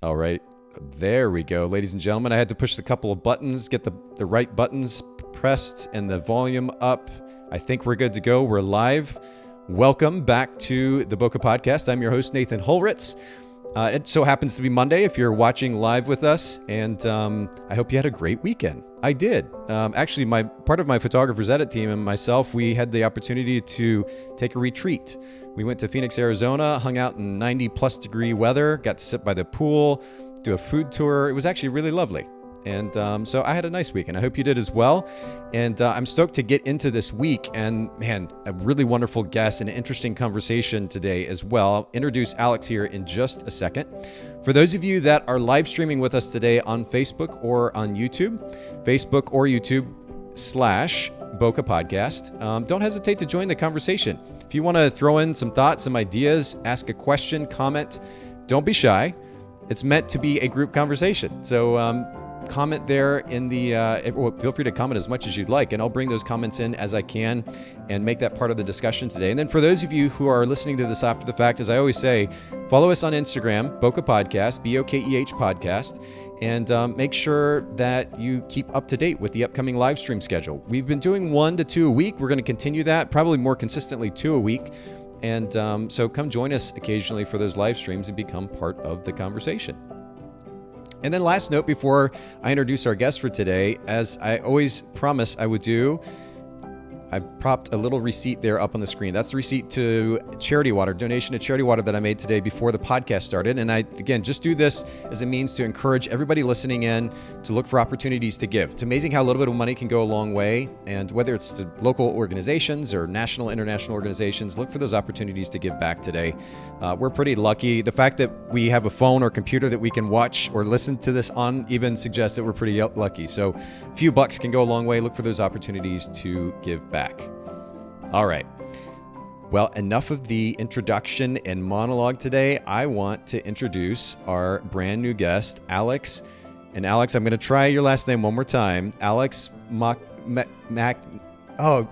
All right. There we go, ladies and gentlemen. I had to push the couple of buttons, get the right buttons pressed and the volume up. I think we're good to go. We're live. Welcome back to the Bokeh Podcast. I'm your host, Nathan Holritz. It so happens to be Monday if you're watching live with us, and I hope you had a great weekend. I did. Actually, part of my photographer's edit team and myself, we had the opportunity to take a retreat. We went to Phoenix, Arizona, hung out in 90 plus degree weather, got to sit by the pool, do a food tour. It was actually really lovely. And so I had a nice week, and I hope you did as well. And I'm stoked to get into this week. And man, a really wonderful guest and an interesting conversation today as well. I'll introduce Alex here in just a second. For those of you that are live streaming with us today on Facebook or on YouTube, Facebook or YouTube /Bokeh Podcast, don't hesitate to join the conversation. If you want to throw in some thoughts, some ideas, ask a question, comment, don't be shy. It's meant to be a group conversation. So comment there in the, feel free to comment as much as you'd like, and I'll bring those comments in as I can and make that part of the discussion today. And then for those of you who are listening to this after the fact, as I always say, follow us on Instagram, Bokeh Podcast, Bokeh Podcast, and make sure that you keep up to date with the upcoming live stream schedule. We've been doing 1 to 2 a week. We're going to continue that, probably more consistently 2 a week. And so come join us occasionally for those live streams and become part of the conversation. And then last note before I introduce our guest for today, as I always promise I would do, I propped a little receipt there up on the screen. That's the receipt to Charity Water, donation to Charity Water that I made today before the podcast started. And I, again, just do this as a means to encourage everybody listening in to look for opportunities to give. It's amazing how a little bit of money can go a long way. And whether it's to local organizations or national, international organizations, look for those opportunities to give back today. We're pretty lucky. The fact that we have a phone or computer that we can watch or listen to this on even suggests that we're pretty lucky. So a few bucks can go a long way. Look for those opportunities to give back. All right. Well, enough of the introduction and monologue today. I want to introduce our brand new guest, Alex. And Alex, I'm going to try your last name one more time. Alex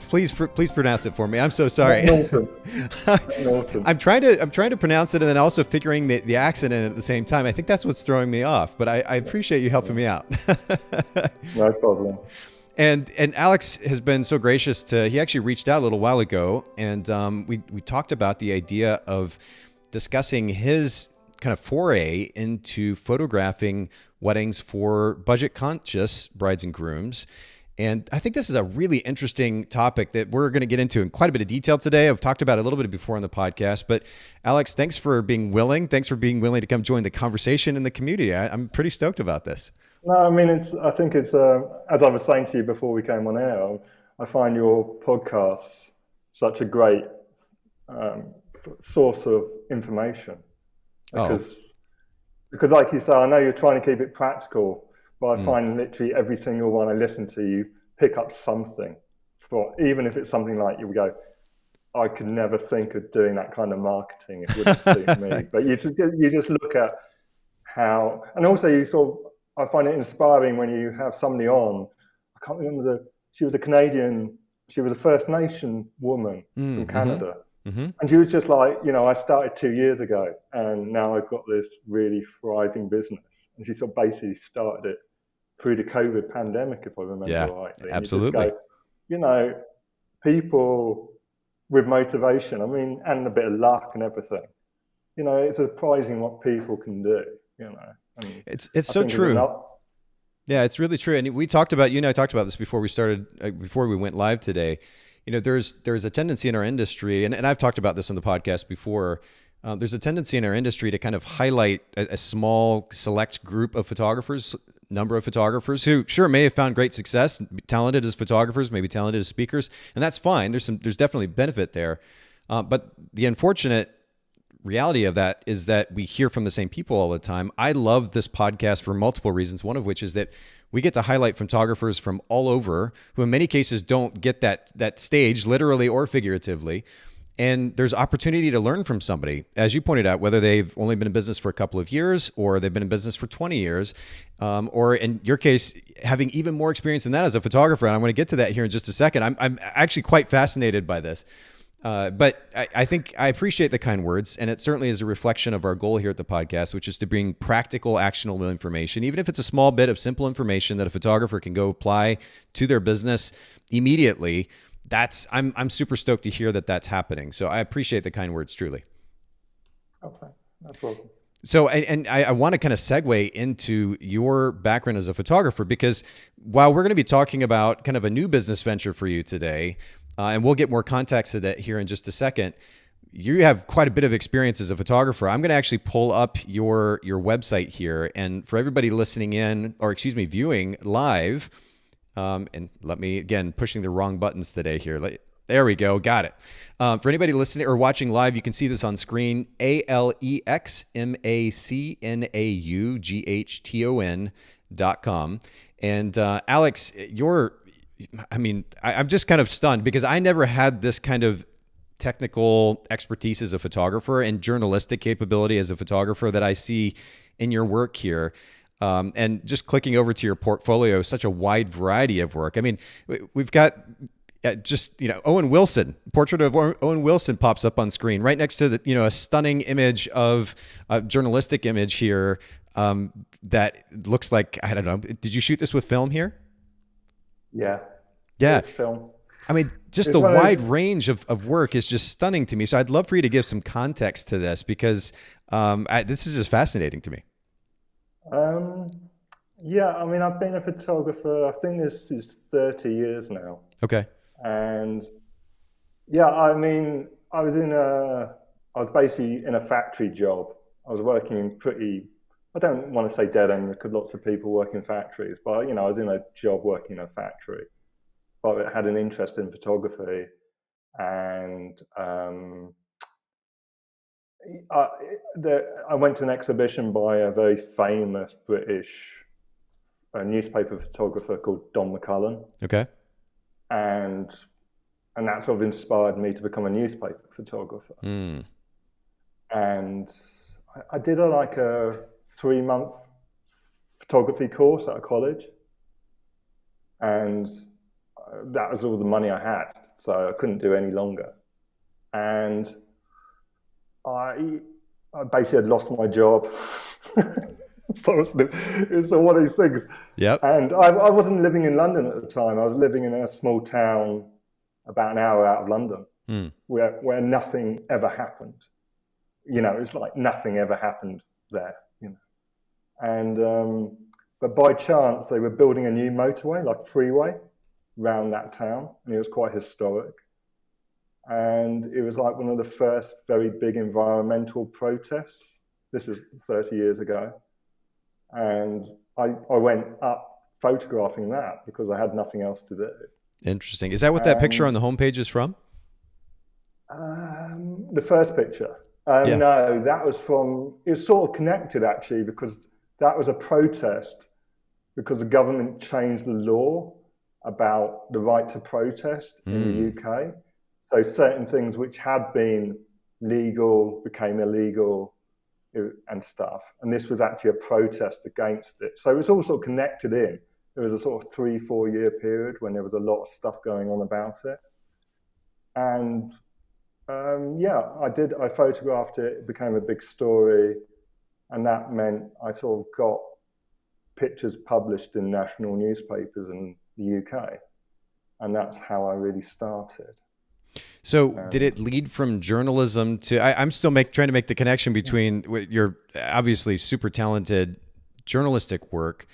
please pronounce it for me. I'm so sorry. MacNaughton. I'm trying to pronounce it and then also figuring the accent in at the same time. I think that's what's throwing me off, but I appreciate you helping me out. No problem. And Alex has been so gracious he actually reached out a little while ago, and we talked about the idea of discussing his kind of foray into photographing weddings for budget-conscious brides and grooms. And I think this is a really interesting topic that we're going to get into in quite a bit of detail today. I've talked about it a little bit before on the podcast, but Alex, thanks for being willing to come join the conversation in the community. I'm pretty stoked about this. No, I mean, I think it's as I was saying to you before we came on air, I find your podcasts such a great source of information. Because like you say, I know you're trying to keep it practical, but I find literally every single one I listen to, you pick up something. Even if it's something like you go, I could never think of doing that kind of marketing. It wouldn't suit me. But you just look at how, and also I find it inspiring when you have somebody on. I can't remember she was a Canadian, she was a First Nation woman from Canada. Mm-hmm. And she was just like, I started 2 years ago and now I've got this really thriving business. And she sort of basically started it through the COVID pandemic, if I remember rightly. Absolutely. You just go, people with motivation, and a bit of luck and everything. It's surprising what people can do, It's so true. Yeah, it's really true. And you and I talked about this before we went live today. There's a tendency in our industry, and I've talked about this on the podcast before. There's a tendency in our industry to kind of highlight a small select group of number of photographers who sure may have found great success, talented as photographers, maybe talented as speakers, and that's fine. There's definitely benefit there. But the unfortunate reality of that is that we hear from the same people all the time. I love this podcast for multiple reasons, one of which is that we get to highlight photographers from all over who in many cases don't get that stage, literally or figuratively. And there's opportunity to learn from somebody, as you pointed out, whether they've only been in business for a couple of years or they've been in business for 20 years, or in your case, having even more experience than that as a photographer. And I'm going to get to that here in just a second. I'm actually quite fascinated by this. But I think I appreciate the kind words, and it certainly is a reflection of our goal here at the podcast, which is to bring practical, actionable information, even if it's a small bit of simple information that a photographer can go apply to their business immediately. I'm super stoked to hear that that's happening. So I appreciate the kind words, truly. Okay, no problem. So, and I want to kind of segue into your background as a photographer, because while we're going to be talking about kind of a new business venture for you today, and we'll get more context to that here in just a second, you have quite a bit of experience as a photographer. I'm going to actually pull up your website here, and for everybody listening in, or excuse me, viewing live, and let me, again, pushing the wrong buttons today here. There we go. Got it. For anybody listening or watching live, you can see this on screen, alexmacnaughton.com. And Alex, I'm just kind of stunned because I never had this kind of technical expertise as a photographer and journalistic capability as a photographer that I see in your work here. And just clicking over to your portfolio, such a wide variety of work. I mean, we've got Owen Wilson, portrait of Owen Wilson pops up on screen right next to the, a stunning image of a journalistic image here that looks like, I don't know, did you shoot this with film here? Yeah. Yeah. Film. I mean, just the wide range of work is just stunning to me. So I'd love for you to give some context to this because this is just fascinating to me. Yeah, I mean, I've been a photographer, I think this is 30 years now. Okay. And yeah, I mean, I was basically in a factory job. I was working in I don't want to say dead end because lots of people work in factories, but I was in a job working in a factory. But I had an interest in photography, and I went to an exhibition by a very famous British newspaper photographer called Don McCullum. Okay. And that sort of inspired me to become a newspaper photographer. Mm. And I did a 3-month photography course at a college, and that was all the money I had, so I couldn't do any longer. And I basically had lost my job. So it's one of these things. Yep. And I wasn't living in London at the time. I was living in a small town about an hour out of London, where nothing ever happened. It's like nothing ever happened there. And but by chance they were building a new motorway, like freeway, around that town, and it was quite historic. And it was like one of the first very big environmental protests. This is 30 years ago. And I went up photographing that because I had nothing else to do. Interesting. Is that what that picture on the homepage is from? The first picture. Yeah. No, that was from, it was sort of connected actually, because that was a protest because the government changed the law about the right to protest in the UK. So certain things which had been legal became illegal and stuff. And this was actually a protest against it. So it was all sort of connected in. There was a sort of 3-4 year period when there was a lot of stuff going on about it. And I photographed it. It became a big story. And that meant I sort of got pictures published in national newspapers in the UK. And that's how I really started. So did it lead from journalism to, I'm still trying to make the connection between your obviously super talented journalistic work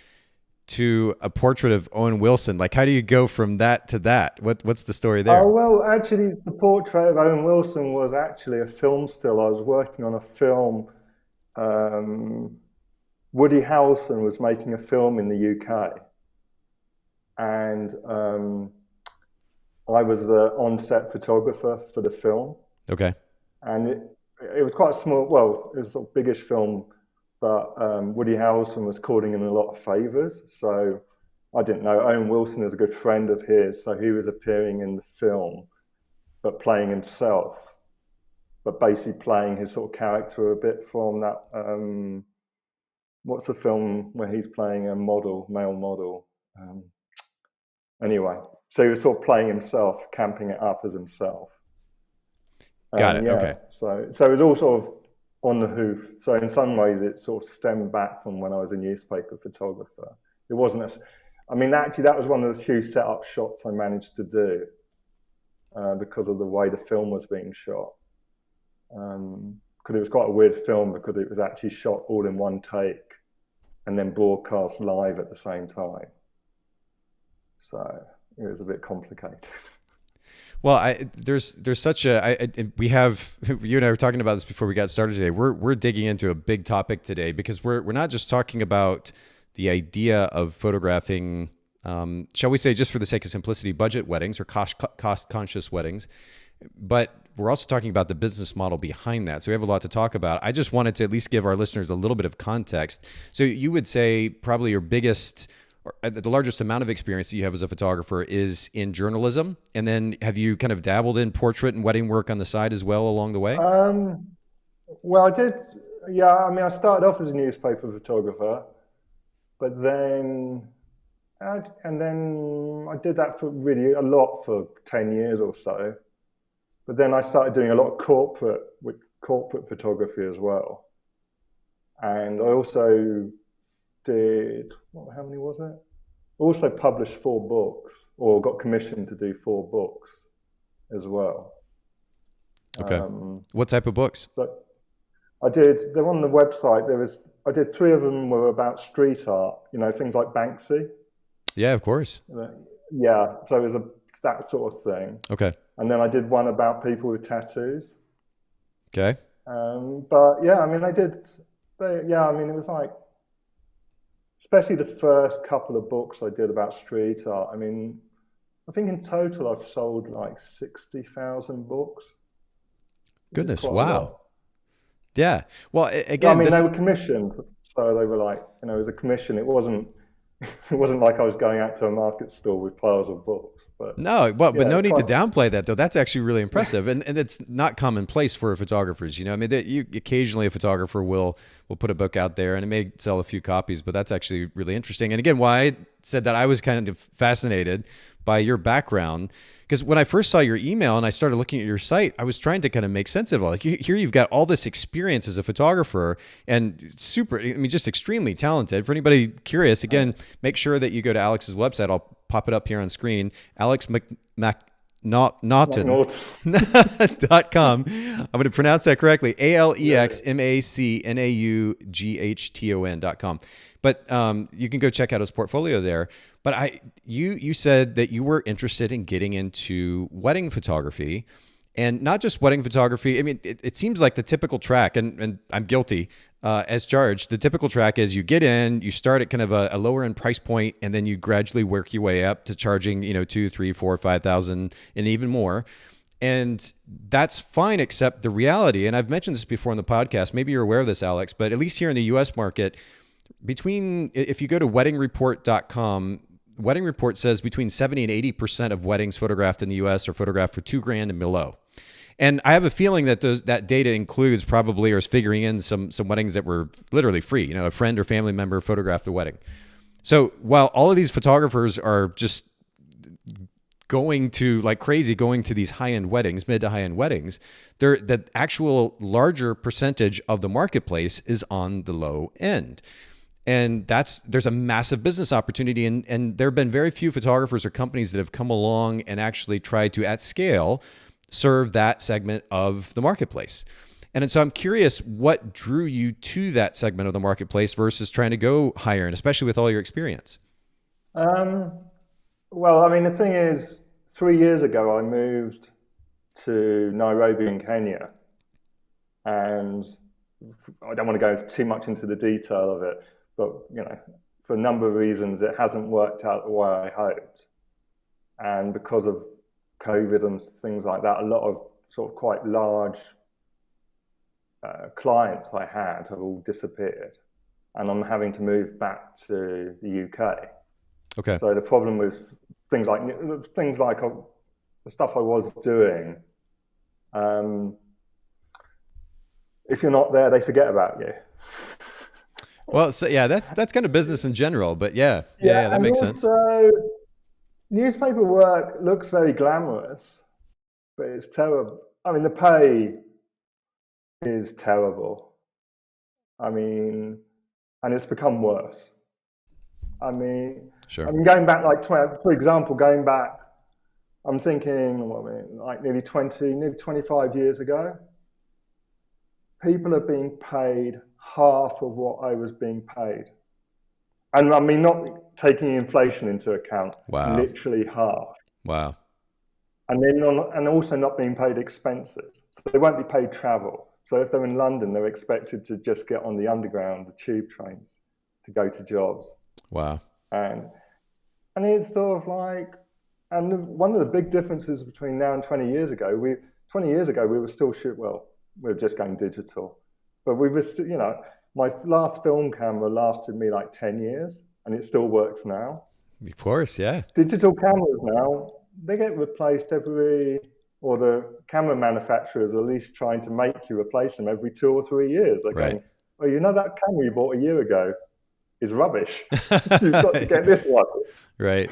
to a portrait of Owen Wilson. Like, how do you go from that to that? What's the story there? Oh, well, actually, the portrait of Owen Wilson was actually a film still. I was working on a film. Woody Harrelson was making a film in the UK. And I was the on-set photographer for the film. Okay. And it was quite a small, well, it was a biggish film, but Woody Harrelson was calling in a lot of favors. So I didn't know. Owen Wilson is a good friend of his, so he was appearing in the film, but playing himself, but basically playing his sort of character a bit from that, what's the film where he's playing a model, male model? Anyway. So he was sort of playing himself, camping it up as himself. Got it. Yeah, Okay. so it was all sort of on the hoof. So in some ways, it sort of stemmed back from when I was a newspaper photographer. It wasn't I mean, actually, that was one of the few setup shots I managed to do because of the way the film was being shot. Because it was quite a weird film because it was actually shot all in one take and then broadcast live at the same time. So it was a bit complicated. Well, there's such we have, you and I were talking about this before we got started today. We're digging into a big topic today because we're not just talking about the idea of photographing, shall we say, just for the sake of simplicity, budget weddings or cost conscious weddings, but we're also talking about the business model behind that. So we have a lot to talk about. I just wanted to at least give our listeners a little bit of context. So you would say probably your biggest, the largest amount of experience that you have as a photographer is in journalism. And then have you kind of dabbled in portrait and wedding work on the side as well along the way? Well, I did. Yeah, I mean, I started off as a newspaper photographer, but then I did that for really a lot for 10 years or so. But then I started doing a lot of corporate photography as well. And I also did, how many was it? Also published 4 books, or got commissioned to do 4 books as well. Okay. What type of books? So they're on the website. I did 3 of them were about street art, things like Banksy. Yeah, of course. Yeah, so it was that sort of thing. Okay. And then I did one about people with tattoos. Okay. But yeah, I mean, it was like, especially the first couple of books I did about street art. I mean, I think in total I've sold like 60,000 books. Goodness, wow. Yeah. Well, again, I mean, they were commissioned, so they were like, it was a commission. It wasn't like I was going out to a market store with piles of books. But no, well, but no need to downplay that though. That's actually really impressive, and it's not commonplace for photographers. I mean, occasionally a photographer will put a book out there, and it may sell a few copies, but that's actually really interesting. And again, why I said that I was kind of fascinated by your background, because when I first saw your email and I started looking at your site, I was trying to kind of make sense of it. Like here you've got all this experience as a photographer and just extremely talented. For anybody curious, again, make sure that you go to Alex's website. I'll pop it up here on screen. MacNaughton.com. I'm going to pronounce that correctly. AlexMacNaughton.com. But you can go check out his portfolio there. But you said that you were interested in getting into wedding photography, and not just wedding photography. I mean, it seems like the typical track, and I'm guilty as charged. The typical track is you get in, you start at kind of a lower end price point, and then you gradually work your way up to charging, $2,000, $3,000, $4,000, $5,000, and even more. And that's fine, except the reality, and I've mentioned this before on the podcast, maybe you're aware of this, Alex, but at least here in the US market, if you go to weddingreport.com, Wedding Report says between 70 and 80% of weddings photographed in the US are photographed for $2,000 and below. And I have a feeling that that data includes probably, or is figuring in some weddings that were literally free. A friend or family member photographed the wedding. So while all of these photographers are just going to like crazy, going to these high-end weddings, mid to high-end weddings, the actual larger percentage of the marketplace is on the low end. And there's a massive business opportunity. And there have been very few photographers or companies that have come along and actually tried to, at scale, serve that segment of the marketplace. And so I'm curious what drew you to that segment of the marketplace versus trying to go higher, and especially with all your experience. Well, I mean, the thing is, 3 years ago, I moved to Nairobi in Kenya. And I don't want to go too much into the detail of it, but, for a number of reasons, it hasn't worked out the way I hoped. And because of COVID and things like that, a lot of sort of quite large clients I had have all disappeared. And I'm having to move back to the UK. Okay. So the problem with things like the stuff I was doing, if you're not there, they forget about you. Well, so yeah, that's kind of business in general, but yeah, that makes sense. So newspaper work looks very glamorous, but it's terrible. I mean, the pay is terrible. I mean, and it's become worse. I mean, Sure. going back like, for example, I'm thinking, like nearly 25 years ago, people are being paid half of what I was being paid. And I mean, not taking inflation into account, Wow. literally half. Wow. And then and also not being paid expenses. So they won't be paid travel. So if they're in London, they're expected to just get on the underground, the tube trains to go to jobs. Wow. And it's sort of like, and one of the big differences between now and 20 years ago, we were still we were just going digital. But we were still, my last film camera lasted me like 10 years and it still works now. Of course, yeah. Digital cameras now, they get replaced or the camera manufacturers are at least trying to make you replace them every 2 or 3 years. They're going, oh, that camera you bought a year ago is rubbish. You've got to get this one. Right.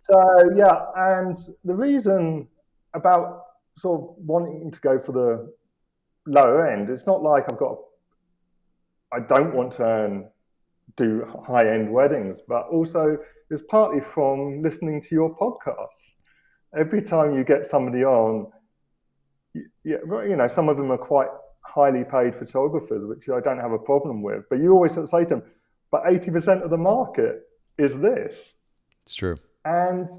So, yeah, and the reason about sort of wanting to go for the lower end, it's not like I don't want to do high-end weddings, but also it's partly from listening to your podcasts. Every time you get somebody on, some of them are quite highly paid photographers, which I don't have a problem with, but you always say to them, but 80% of the market is this. It's true. And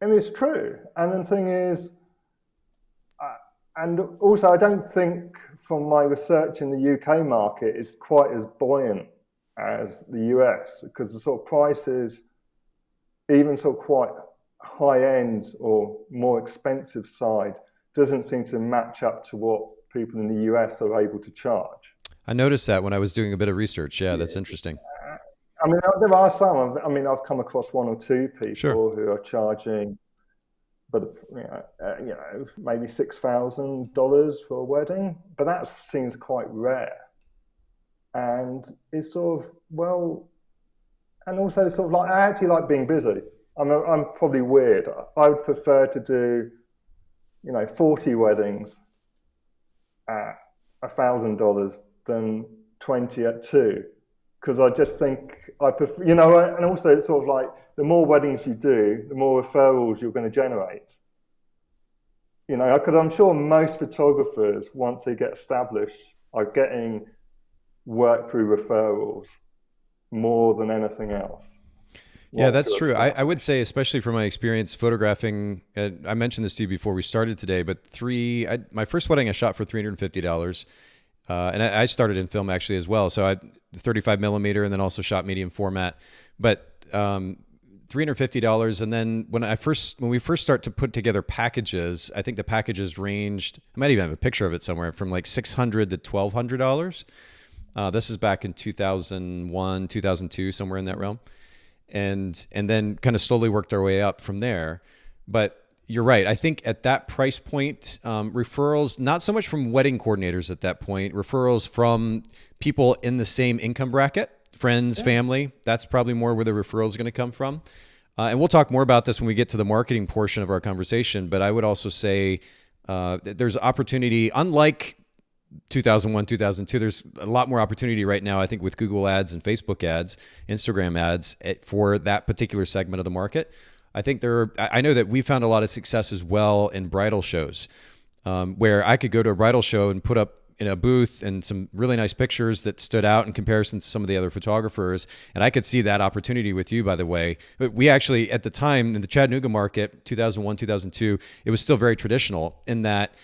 it's true. And the thing is, and also I don't think from my research in the UK market is quite as buoyant as the US, because the sort of prices, even sort of quite high end or more expensive side, doesn't seem to match up to what people in the US are able to charge. I noticed that when I was doing a bit of research. Yeah, that's interesting. I mean, there are some. I've come across one or two people who are charging, but maybe $6,000 for a wedding, but that seems quite rare. And it's sort of, and also sort of like, I actually like being busy. I'm probably weird. I would prefer to do, 40 weddings at $1,000 than 20 at 2. Because I just think I prefer, and also it's sort of like the more weddings you do, the more referrals you're going to generate. Because I'm sure most photographers, once they get established, are getting work through referrals more than anything else. Yeah, that's true. I would say, especially from my experience photographing, I mentioned this to you before we started today, but my first wedding I shot for $350. And I started in film actually as well. So I 35 millimeter and then also shot medium format, but $350. And then when we first start to put together packages, I think the packages ranged, I might even have a picture of it somewhere, from like $600 to $1,200. This is back in 2001, 2002, somewhere in that realm. And then kind of slowly worked our way up from there. But you're right. I think at that price point, referrals, not so much from wedding coordinators at that point, referrals from people in the same income bracket, friends, family, that's probably more where the referrals are going to come from. And we'll talk more about this when we get to the marketing portion of our conversation. But I would also say that there's opportunity, unlike 2001, 2002, there's a lot more opportunity right now, I think, with Google ads and Facebook ads, Instagram ads for that particular segment of the market. I think I know that we found a lot of success as well in bridal shows, where I could go to a bridal show and put up in a booth and some really nice pictures that stood out in comparison to some of the other photographers. And I could see that opportunity with you, by the way. But we actually, at the time in the Chattanooga market, 2001, 2002, it was still very traditional in that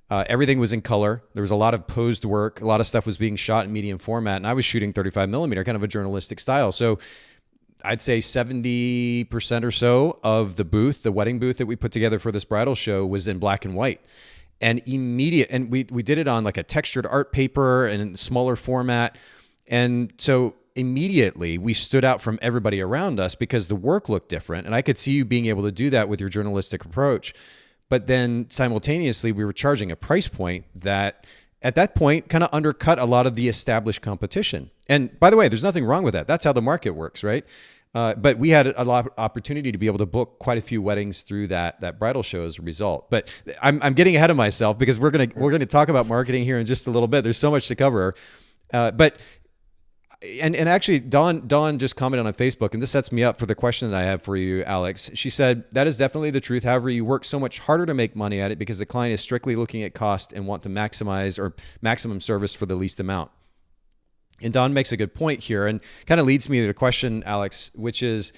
everything was in color. There was a lot of posed work. A lot of stuff was being shot in medium format. And I was shooting 35 millimeter, kind of a journalistic style. So I'd say 70% or so of the wedding booth that we put together for this bridal show was in black and white. And we did it on like a textured art paper and in smaller format. And so immediately we stood out from everybody around us because the work looked different. And I could see you being able to do that with your journalistic approach. But then simultaneously, we were charging a price point that at that point kind of undercut a lot of the established competition. And by the way, there's nothing wrong with that. That's how the market works, right? But we had a lot of opportunity to be able to book quite a few weddings through that bridal show as a result. But I'm getting ahead of myself because we're gonna talk about marketing here in just a little bit. There's so much to cover. But actually, Dawn just commented on Facebook, and this sets me up for the question that I have for you, Alex. She said, that is definitely the truth. However, you work so much harder to make money at it because the client is strictly looking at cost and want to maximize or maximum service for the least amount. And Don makes a good point here and kind of leads me to the question, Alex, which is,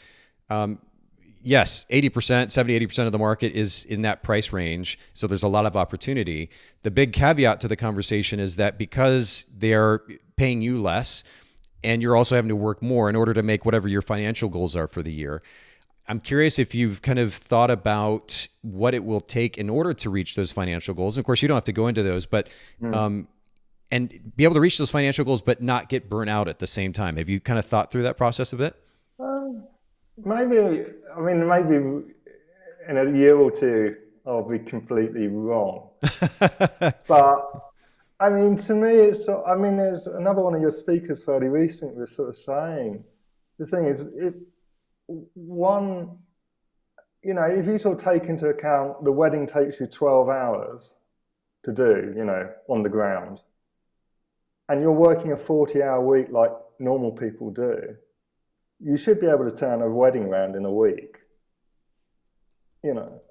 yes, 80%, 70-80% of the market is in that price range. So there's a lot of opportunity. The big caveat to the conversation is that because they're paying you less and you're also having to work more in order to make whatever your financial goals are for the year. I'm curious if you've kind of thought about what it will take in order to reach those financial goals. And of course, you don't have to go into those, but and be able to reach those financial goals, but not get burnt out at the same time. Have you kind of thought through that process a bit? Maybe in a year or two, I'll be completely wrong. But I mean, to me, there's another one of your speakers fairly recently was sort of saying, the thing is, if you sort of take into account the wedding takes you 12 hours to do, on the ground, and you're working a 40-hour week like normal people do, you should be able to turn a wedding around in a week. I've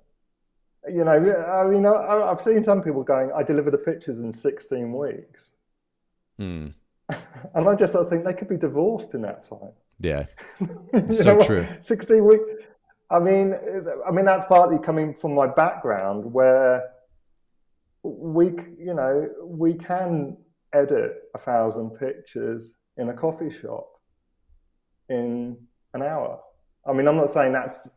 seen some people going, I deliver the pictures in 16 weeks. And I just sort of think they could be divorced in that time. Yeah, so true. 16 weeks. I mean, that's partly coming from my background where we can edit 1,000 pictures in a coffee shop in an hour. I mean, I'm not saying that's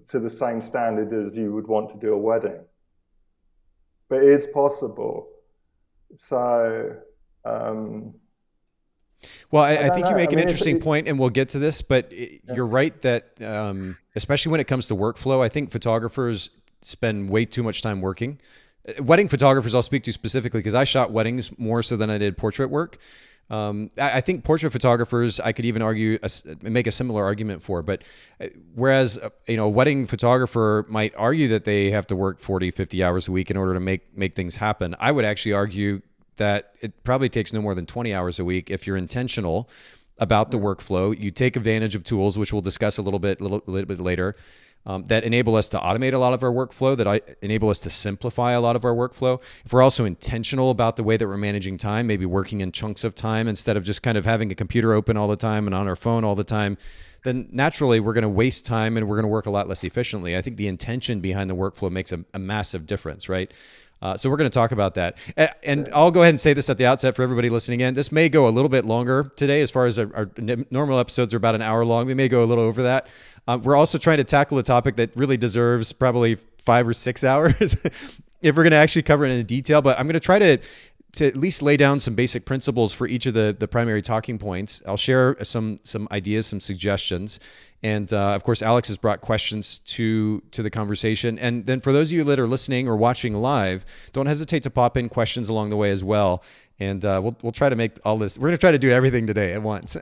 to the same standard as you would want to do a wedding, but it is possible. So, well, I think you make an interesting point, and we'll get to this, but you're right that especially when it comes to workflow, I think photographers spend way too much time working. Wedding photographers I'll speak to specifically because I shot weddings more so than I did portrait work. I think portrait photographers, I could even make a similar argument for, but whereas, a wedding photographer might argue that they have to work 40, 50 hours a week in order to make things happen. I would actually argue that it probably takes no more than 20 hours a week if you're intentional about the workflow. You take advantage of tools, which we'll discuss a little bit later, that enable us to automate a lot of our workflow, that enable us to simplify a lot of our workflow. If we're also intentional about the way that we're managing time, maybe working in chunks of time instead of just kind of having a computer open all the time and on our phone all the time, then naturally we're going to waste time and we're going to work a lot less efficiently. I think the intention behind the workflow makes a massive difference, right? So we're going to talk about that. And I'll go ahead and say this at the outset for everybody listening in. This may go a little bit longer today as far as our normal episodes are about an hour long. We may go a little over that. We're also trying to tackle a topic that really deserves probably 5 or 6 hours if we're going to actually cover it in detail. But I'm going to try to at least lay down some basic principles for each of the primary talking points. I'll share some ideas, some suggestions. And of course, Alex has brought questions to the conversation. And then for those of you that are listening or watching live, don't hesitate to pop in questions along the way as well. And we'll try to make all this. We're going to try to do everything today at once.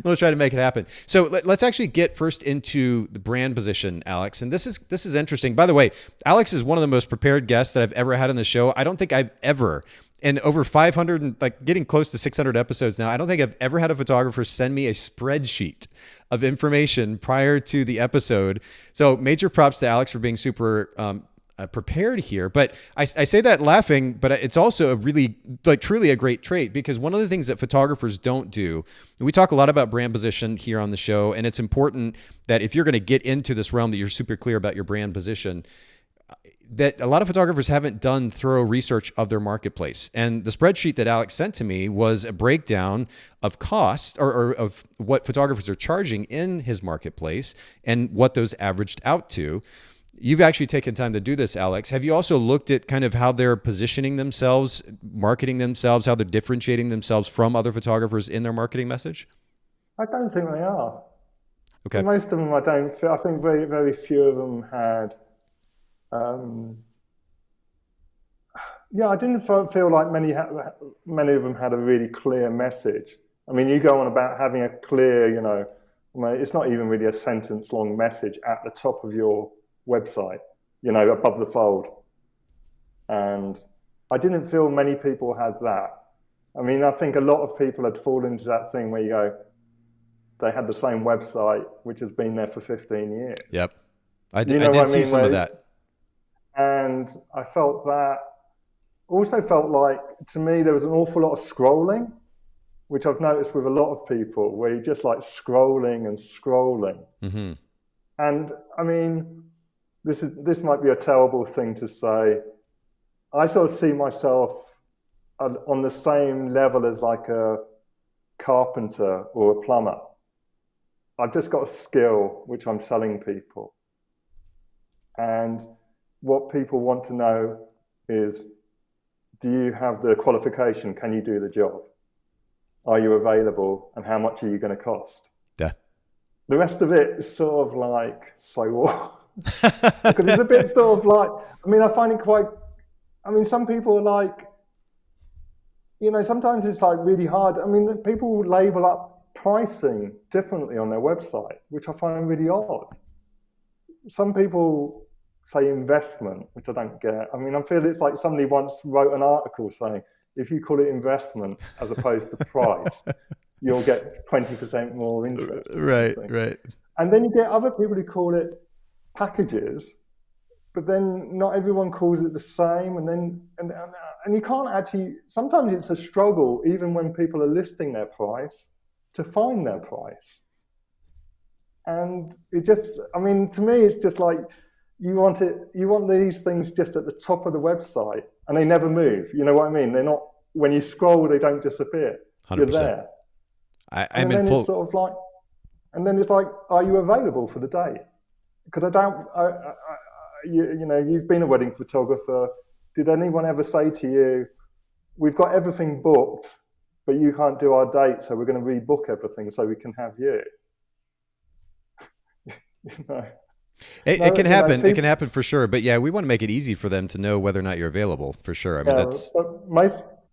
We'll try to make it happen. So let's actually get first into the brand position, Alex. And this is interesting. By the way, Alex is one of the most prepared guests that I've ever had on the show. I don't think I've ever, in over 500, and getting close to 600 episodes now, I don't think I've ever had a photographer send me a spreadsheet of information prior to the episode. So major props to Alex for being super prepared here. But I say that laughing, but it's also a really, truly a great trait, because one of the things that photographers don't do, and we talk a lot about brand position here on the show, and it's important that if you're going to get into this realm that you're super clear about your brand position, that a lot of photographers haven't done thorough research of their marketplace. And the spreadsheet that Alex sent to me was a breakdown of cost or of what photographers are charging in his marketplace and what those averaged out to. You've actually taken time to do this, Alex. Have you also looked at kind of how they're positioning themselves, marketing themselves, how they're differentiating themselves from other photographers in their marketing message? I don't think they are. Okay. Most of them, I think very, very few of them had. I didn't feel like many of them had a really clear message. I mean, you go on about having a clear, I mean, it's not even really a sentence long message at the top of your website, you know, above the fold. And I didn't feel many people had that. I mean, I think a lot of people had fallen into that thing where you go, they had the same website, which has been there for 15 years. Yep. I did see some of that. And I felt that, also felt like, to me, there was an awful lot of scrolling, which I've noticed with a lot of people, where you're just like scrolling and scrolling. Mm-hmm. And I mean, this might be a terrible thing to say. I sort of see myself on the same level as like a carpenter or a plumber. I've just got a skill which I'm selling people. And what people want to know is, do you have the qualification? Can you do the job? Are you available? And how much are you going to cost? Yeah. The rest of it is sort of like, so what? Because it's a bit sort of like, I mean, I find it quite, I mean, some people are like, you know, sometimes it's like really hard. I mean, people label up pricing differently on their website, which I find really odd. Some people say investment, which I don't get. I mean, I feel it's like somebody once wrote an article saying, if you call it investment as opposed to price, you'll get 20% more interest. Right. And then you get other people who call it packages, but then not everyone calls it the same. And you can't actually, sometimes it's a struggle, even when people are listing their price, to find their price. And it just, I mean, to me, it's just like, you want these things just at the top of the website, and they never move. You know what I mean? They're not, when you scroll, they don't disappear. 100%. You're there. I'm in full. It's sort of like, and then it's like, are you available for the day? Because you know, you've been a wedding photographer. Did anyone ever say to you, we've got everything booked, but you can't do our date, so we're going to rebook everything so we can have you? You know? It can happen. It can happen for sure. But yeah, we want to make it easy for them to know whether or not you're available for sure. I mean, that's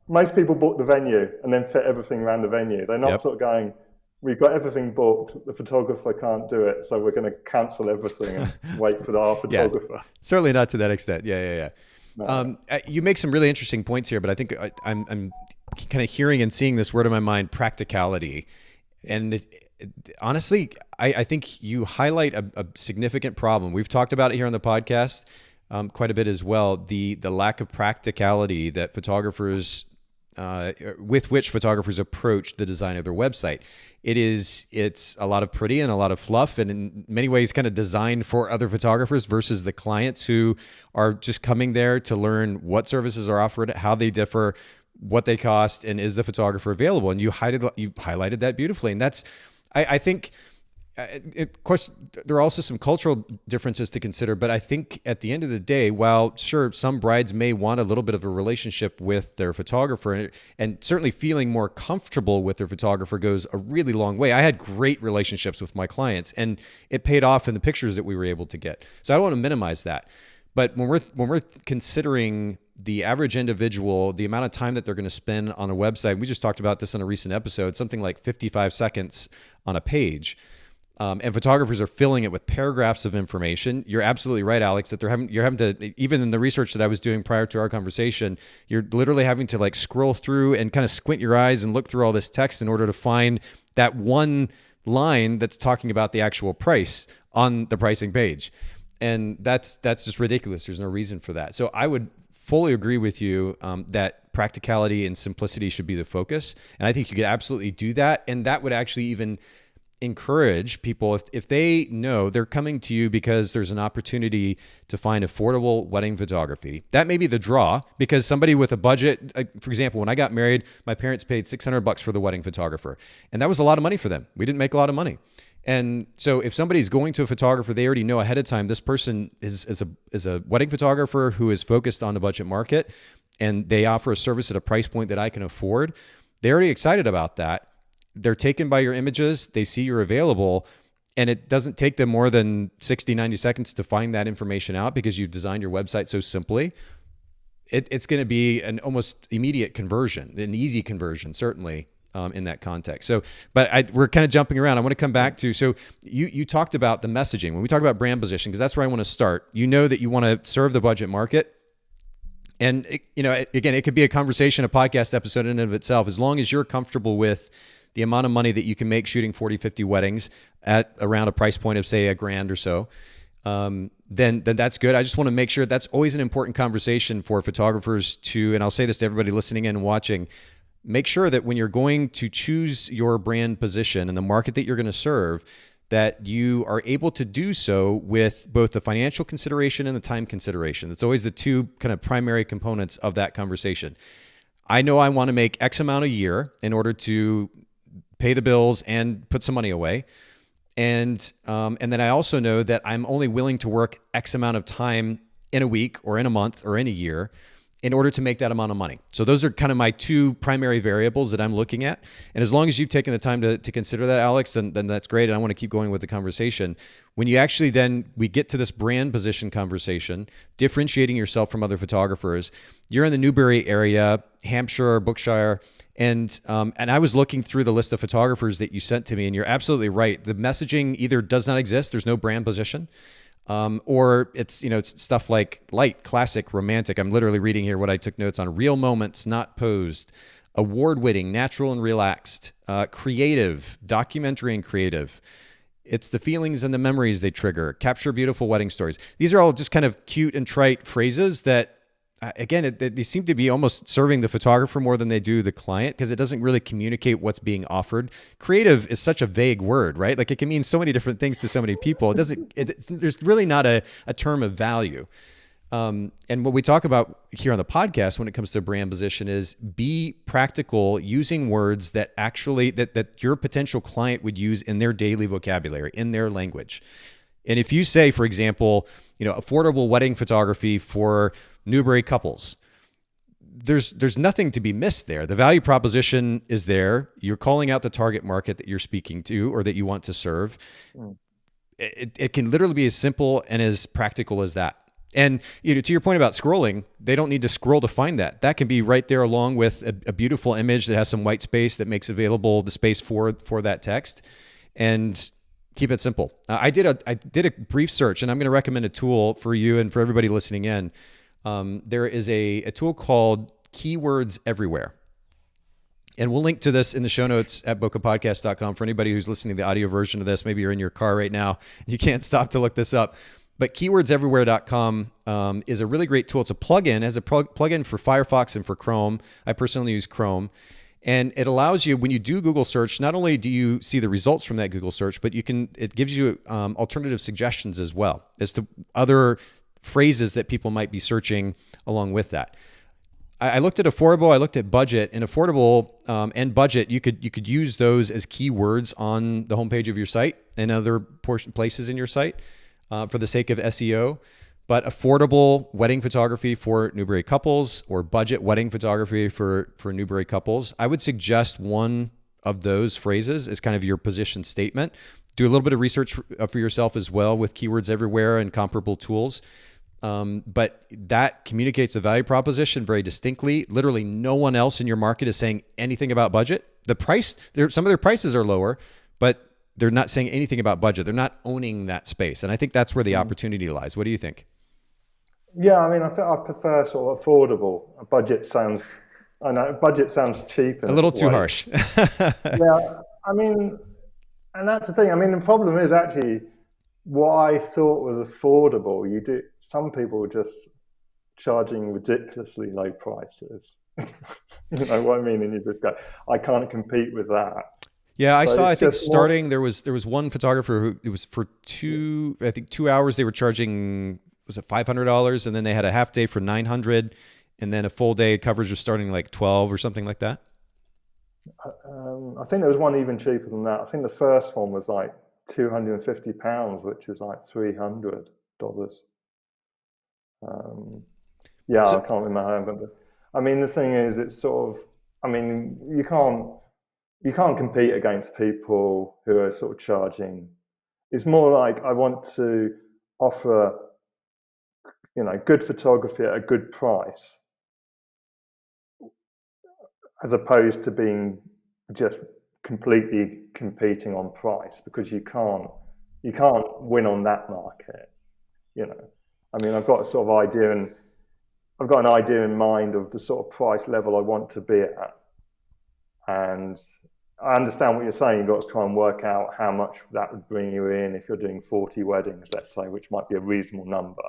most people book the venue and then fit everything around the venue. They're not sort of going, we've got everything booked, the photographer can't do it, so we're going to cancel everything and wait for our photographer. Yeah, certainly not to that extent. Yeah. No. You make some really interesting points here, but I think I'm kind of hearing and seeing this word in my mind, practicality. And honestly, I think you highlight a significant problem. We've talked about it here on the podcast quite a bit as well. The lack of practicality that photographers, with which photographers approach the design of their website. It's a lot of pretty and a lot of fluff, and in many ways kind of designed for other photographers versus the clients who are just coming there to learn what services are offered, how they differ, what they cost, and is the photographer available. And you highlighted that beautifully. And that's, I think, of course, there are also some cultural differences to consider, but I think at the end of the day, while sure, some brides may want a little bit of a relationship with their photographer, and certainly feeling more comfortable with their photographer goes a really long way. I had great relationships with my clients, and it paid off in the pictures that we were able to get. So I don't want to minimize that. But when we're considering the average individual, the amount of time that they're going to spend on a website, we just talked about this in a recent episode, something like 55 seconds on a page. And photographers are filling it with paragraphs of information. You're absolutely right, Alex, that you're having to, even in the research that I was doing prior to our conversation, you're literally having to like scroll through and kind of squint your eyes and look through all this text in order to find that one line that's talking about the actual price on the pricing page. And that's just ridiculous. There's no reason for that. So I would fully agree with you that practicality and simplicity should be the focus. And I think you could absolutely do that. And that would actually even encourage people, if they know they're coming to you because there's an opportunity to find affordable wedding photography. That may be the draw, because somebody with a budget, for example, when I got married, my parents paid $600 for the wedding photographer. And that was a lot of money for them. We didn't make a lot of money. And so if somebody's going to a photographer, they already know ahead of time, this person is a wedding photographer who is focused on the budget market, and they offer a service at a price point that I can afford. They're already excited about that. They're taken by your images. They see you're available, and it doesn't take them more than 60, 90 seconds to find that information out because you've designed your website so simply. It's going to be an almost immediate conversion, an easy conversion, certainly. in that context. So, but we're kind of jumping around. I want to come back to, so you talked about the messaging. When we talk about brand position, because that's where I want to start, you know that you want to serve the budget market. And, again, it could be a conversation, a podcast episode in and of itself, as long as you're comfortable with the amount of money that you can make shooting 40, 50 weddings at around a price point of, say, $1,000 or so. Then that's good. I just want to make sure that's always an important conversation for photographers to, and I'll say this to everybody listening in and watching, make sure that when you're going to choose your brand position and the market that you're going to serve, that you are able to do so with both the financial consideration and the time consideration. It's always the two kind of primary components of that conversation. I know I want to make X amount a year in order to pay the bills and put some money away. And then I also know that I'm only willing to work X amount of time in a week or in a month or in a year in order to make that amount of money. So those are kind of my two primary variables that I'm looking at. And as long as you've taken the time to consider that, Alex, then that's great. And I want to keep going with the conversation. When you actually we get to this brand position conversation, differentiating yourself from other photographers, you're in the Newbury area, Hampshire, Berkshire, and I was looking through the list of photographers that you sent to me, and you're absolutely right. The messaging either does not exist, there's no brand position, or it's stuff like light, classic, romantic. I'm literally reading here what I took notes on: real moments, not posed, award-winning, natural and relaxed, creative, documentary and creative. It's the feelings and the memories they trigger, capture beautiful wedding stories. These are all just kind of cute and trite phrases that, again, they seem to be almost serving the photographer more than they do the client, because it doesn't really communicate what's being offered. Creative is such a vague word, right? Like, it can mean so many different things to so many people. There's really not a term of value. And what we talk about here on the podcast when it comes to brand position is be practical, using words that actually, that your potential client would use in their daily vocabulary, in their language. And if you say, for example, affordable wedding photography for Newbury couples, there's nothing to be missed there. The value proposition is there. You're calling out the target market that you're speaking to or that you want to serve. It can literally be as simple and as practical as that. And to your point about scrolling, they don't need to scroll to find that. That can be right there along with a beautiful image that has some white space that makes available the space for that text. And keep it simple. I did a brief search, and I'm going to recommend a tool for you and for everybody listening in. There is a tool called Keywords Everywhere. And we'll link to this in the show notes at bokehpodcast.com for anybody who's listening to the audio version of this. Maybe you're in your car right now. You can't stop to look this up. But keywordseverywhere.com is a really great tool. It's a plugin. It has a plugin for Firefox and for Chrome. I personally use Chrome. And it allows you, when you do Google search, not only do you see the results from that Google search, but it gives you alternative suggestions as well as to other phrases that people might be searching along with that. I looked at affordable, I looked at budget, and affordable and budget, you could use those as keywords on the homepage of your site and other places in your site for the sake of SEO. But affordable wedding photography for Newbury couples or budget wedding photography for Newbury couples, I would suggest one of those phrases as kind of your position statement. Do a little bit of research for yourself as well with Keywords Everywhere and comparable tools. But that communicates the value proposition very distinctly. Literally no one else in your market is saying anything about budget. The price, some of their prices are lower, but they're not saying anything about budget. They're not owning that space. And I think that's where the opportunity lies. What do you think? Yeah, I mean, I think I prefer sort of affordable. Budget sounds cheap. A little too harsh. Yeah, I mean, and that's the thing. I mean, the problem is actually what I thought was affordable. Some people were just charging ridiculously low prices. You know what I mean? And you just go, I can't compete with that. Yeah, I think starting there was one photographer who, it was for 2 hours they were charging, was it $500, and then they had a half day for $900, and then a full day coverage was starting like $12 or something like that. I think there was one even cheaper than that. I think the first one was like £250, which is like $300. Yeah, so, I can't remember. But I mean, the thing is, it's sort of, I mean, you can't compete against people who are sort of charging. It's more like I want to offer, good photography at a good price, as opposed to being just completely competing on price, because you can't win on that market. I mean, I've got a sort of idea, and I've got an idea in mind of the sort of price level I want to be at. And I understand what you're saying. You've got to try and work out how much that would bring you in if you're doing 40 weddings, let's say, which might be a reasonable number.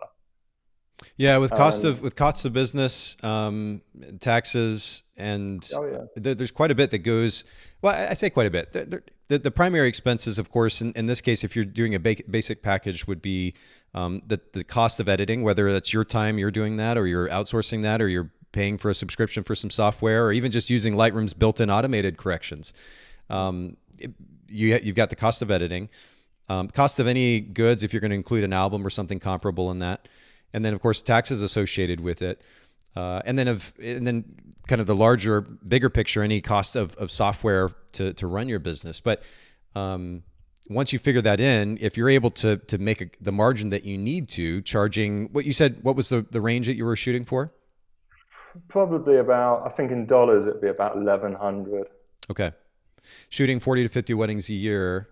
Yeah, with costs of business, taxes, and there's quite a bit that goes. Well, I say quite a bit. The primary expenses, of course, in this case, if you're doing a basic package, would be the cost of editing, whether that's your time you're doing that, or you're outsourcing that, or you're paying for a subscription for some software, or even just using Lightroom's built-in automated corrections. You've got the cost of editing, cost of any goods if you're going to include an album or something comparable in that. And then, of course, taxes associated with it, and then kind of the larger, bigger picture, any cost of software to run your business. But once you figure that in, if you're able to make the margin that you need to, charging what you said, what was the range that you were shooting for? Probably about, I think in dollars, it'd be about 1,100. Okay, shooting 40 to 50 weddings a year.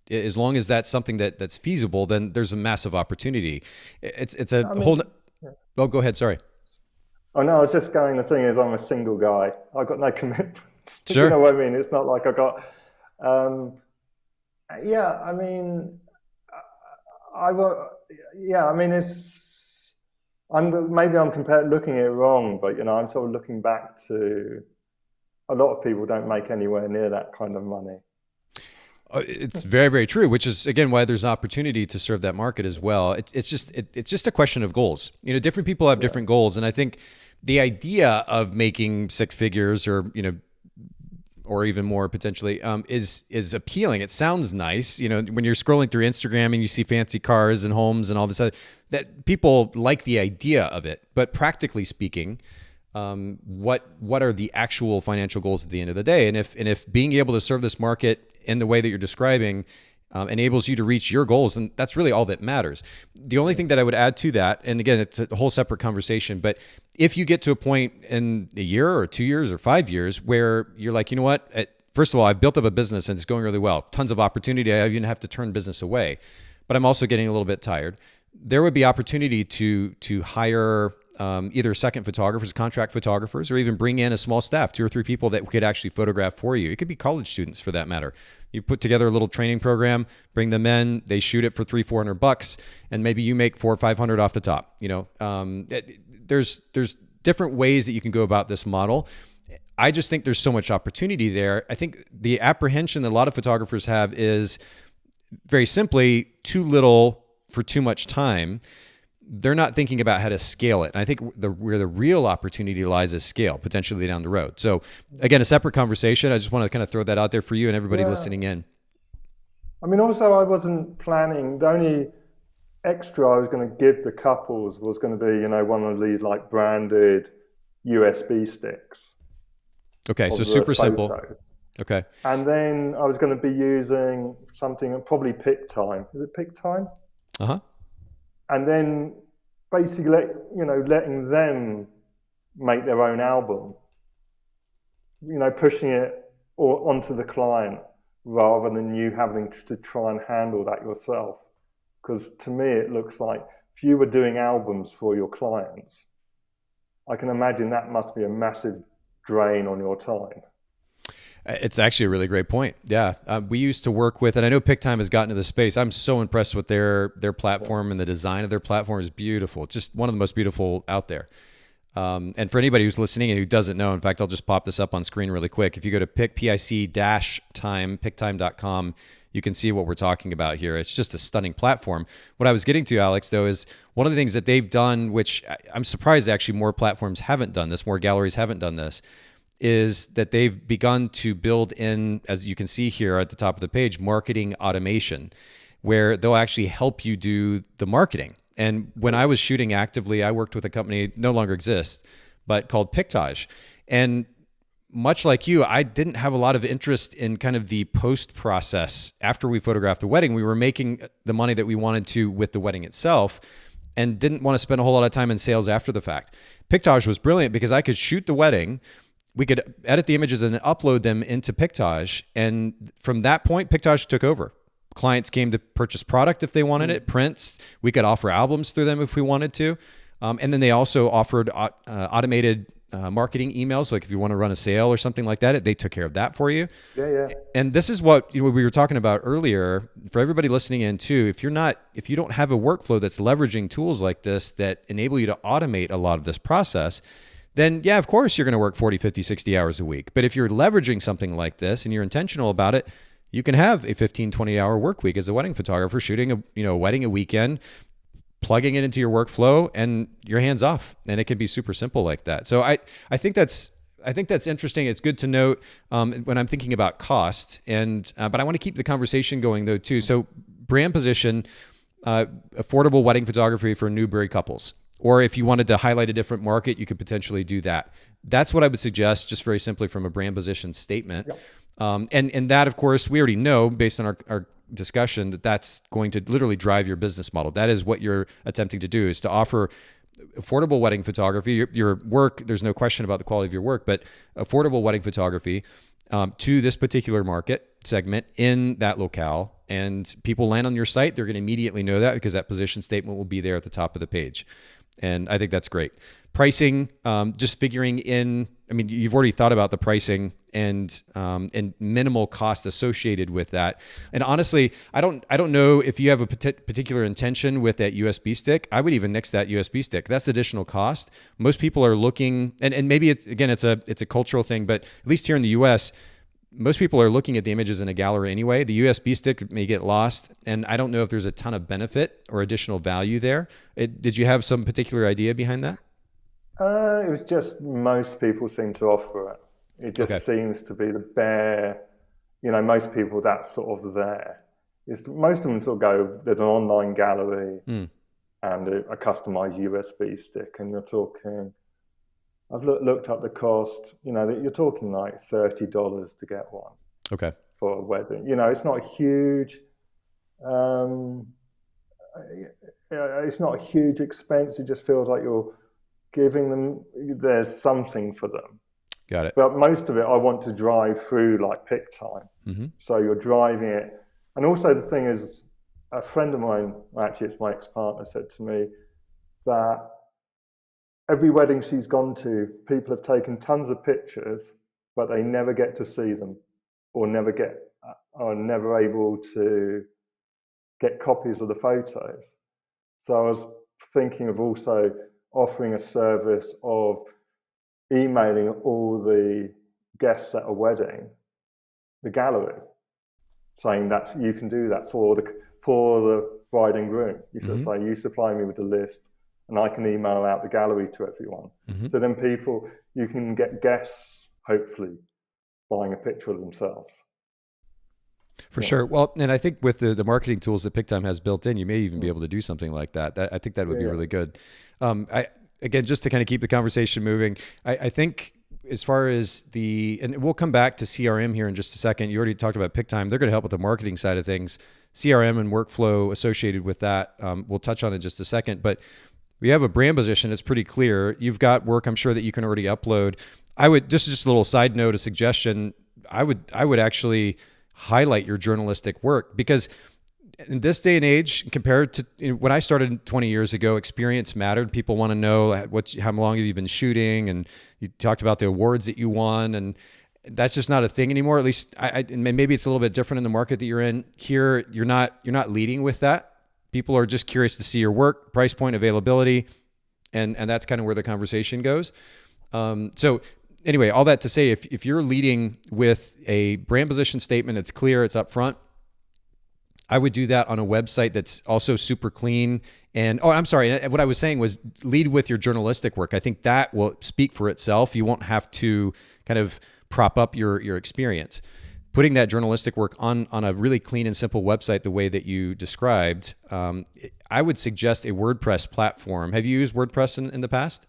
As long as that's something that's feasible, then there's a massive opportunity. It's a whole. Oh, go ahead. Sorry. Oh no, I was just going. The thing is, I'm a single guy. I've got no commitments. Sure. You know what I mean? It's not like I got. Yeah, I mean, I will. Yeah, I mean, it's. Maybe I'm looking at it wrong, but I'm sort of looking back to. A lot of people don't make anywhere near that kind of money. It's very, very true, which is, again, why there's an opportunity to serve that market as well. It's just a question of goals. Different people have different goals. And I think the idea of making six figures or even more potentially is appealing. It sounds nice. When you're scrolling through Instagram and you see fancy cars and homes and all this other, that people like the idea of it. But practically speaking, what are the actual financial goals at the end of the day? And if being able to serve this market in the way that you're describing enables you to reach your goals, and that's really all that matters. The only thing that I would add to that, and again, it's a whole separate conversation, but if you get to a point in a year or 2 years or 5 years where you're like, you know what, first of all, I've built up a business and it's going really well, tons of opportunity, I even have to turn business away, but I'm also getting a little bit tired. There would be opportunity to hire either second photographers, contract photographers, or even bring in a small staff, 2 or 3 people that could actually photograph for you. It could be college students for that matter. You put together a little training program, bring them in, they shoot it for $300-400, and maybe you make $400 or $500 off the top. There's different ways that you can go about this model. I just think there's so much opportunity there. I think the apprehension that a lot of photographers have is very simply too little for too much time. They're not thinking about how to scale it. And I think where the real opportunity lies is scale, potentially down the road. So again, a separate conversation. I just want to kind of throw that out there for you and everybody listening in. I mean, also I wasn't planning. The only extra I was going to give the couples was going to be, one of these like branded USB sticks. Okay, so super simple. Okay. And then I was going to be using something, probably PicTime. Is it PicTime? Uh-huh. And then basically, letting them make their own album, pushing it onto the client rather than you having to try and handle that yourself. Because to me, it looks like if you were doing albums for your clients, I can imagine that must be a massive drain on your time. It's actually a really great point. Yeah. We used to work with, and I know PicTime has gotten to the space. I'm so impressed with their platform, and the design of their platform is beautiful. Just one of the most beautiful out there. And for anybody who's listening and who doesn't know, in fact, I'll just pop this up on screen really quick. If you go to PicTime.com, you can see what we're talking about here. It's just a stunning platform. What I was getting to, Alex, though, is one of the things that they've done, which I'm surprised actually more platforms haven't done this, more galleries haven't done this, is that they've begun to build in, as you can see here at the top of the page, marketing automation, where they'll actually help you do the marketing. And when I was shooting actively, I worked with a company, no longer exists, but called Pictage. And much like you, I didn't have a lot of interest in kind of the post process. After we photographed the wedding, we were making the money that we wanted to with the wedding itself and didn't want to spend a whole lot of time in sales after the fact. Pictage was brilliant because I could shoot the wedding. we could edit the images and upload them into Pictage. And from that point, Pictage took over. Clients came to purchase product if they wanted it, prints. We could offer albums through them if we wanted to. And then they also offered automated marketing emails. Like if you want to run a sale or something like that, they took care of that for you. Yeah. And this is what we were talking about earlier for everybody listening in too. If you don't have a workflow that's leveraging tools like this that enable you to automate a lot of this process, then yeah, of course you're going to work 40, 50, 60 hours a week. But if you're leveraging something like this and you're intentional about it, you can have a 15, 20 hour work week as a wedding photographer, shooting a wedding a weekend, plugging it into your workflow, and your hands off. And it can be super simple like that. So I think that's interesting. It's good to note when I'm thinking about cost. And but I want to keep the conversation going though too. So brand position, affordable wedding photography for Newbury couples. Or if you wanted to highlight a different market, you could potentially do that. That's what I would suggest, just very simply from a brand position statement. Yep. And that, of course, we already know based on our discussion that that's going to literally drive your business model. That is what you're attempting to do, is to offer affordable wedding photography. Your work, there's no question about the quality of your work, but affordable wedding photography to this particular market segment in that locale. And people land on your site, they're going to immediately know that because that position statement will be there at the top of the page. And I think that's great. Pricing, just figuring in, I mean, you've already thought about the pricing and minimal cost associated with that. And honestly, I don't know if you have a particular intention with that USB stick. I would even nix that USB stick. That's additional cost. Most people are looking, and maybe it's a cultural thing, but at least here in the US, most people are looking at the images in a gallery anyway. The USB stick may get lost, and I don't know if there's a ton of benefit or additional value there. Did you have some particular idea behind that? It was just most people seem to offer it. It just seems to be the bare, most people that's sort of there. Most of them sort of go, there's an online gallery and a customized USB stick, and you're talking, I've looked up the cost, you're talking like $30 to get one. Okay. For a wedding. It's not huge. It's not a huge expense. It just feels like you're giving them, there's something for them. Got it. But most of it I want to drive through like pick time. Mm-hmm. So you're driving it. And also the thing is, a friend of mine, actually it's my ex-partner, said to me that every wedding she's gone to, people have taken tons of pictures, but they never get to see them or are never able to get copies of the photos. So I was thinking of also offering a service of emailing all the guests at a wedding, the gallery, saying that you can do that for the bride and groom. You should say, you supply me with the list and I can email out the gallery to everyone. Mm-hmm. So then you can get guests, hopefully, buying a picture of themselves. For sure. Well, and I think with the marketing tools that PickTime has built in, you may even be able to do something like that. I think that would be really good. Again, just to kind of keep the conversation moving, I think as far as and we'll come back to CRM here in just a second. You already talked about PickTime. They're going to help with the marketing side of things. CRM and workflow associated with that, we'll touch on in just a second. But we have a brand position. It's pretty clear. You've got work, I'm sure, that you can already upload. I would, just a little side note, a suggestion, I would actually highlight your journalistic work, because in this day and age, compared to when I started 20 years ago, experience mattered. People want to know how long have you been shooting, and you talked about the awards that you won, and that's just not a thing anymore. At least, and maybe it's a little bit different in the market that you're in. Here, you're not leading with that. People are just curious to see your work, price point, availability, and that's kind of where the conversation goes. So anyway, all that to say, if you're leading with a brand position statement, it's clear, it's upfront, I would do that on a website that's also super clean. And, I'm sorry, what I was saying was lead with your journalistic work. I think that will speak for itself. You won't have to kind of prop up your experience. Putting that journalistic work on a really clean and simple website the way that you described, I would suggest a WordPress platform. Have you used WordPress in the past?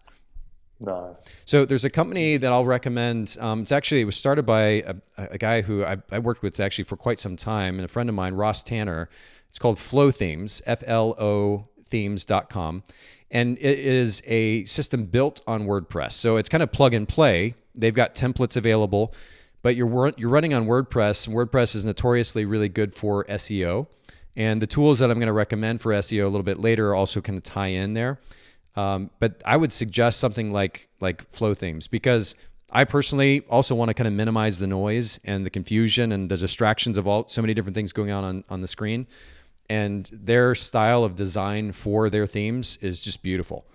No. So there's a company that I'll recommend. It was started by a guy who I worked with actually for quite some time, and a friend of mine, Ross Tanner. It's called Flow Themes, FLO themes.com. And it is a system built on WordPress. So it's kind of plug and play. They've got templates available, but you're running on WordPress. And WordPress is notoriously really good for SEO. And the tools that I'm going to recommend for SEO a little bit later also can tie in there. But I would suggest something like Flow Themes, because I personally also want to kind of minimize the noise and the confusion and the distractions of so many different things going on the screen. And their style of design for their themes is just beautiful.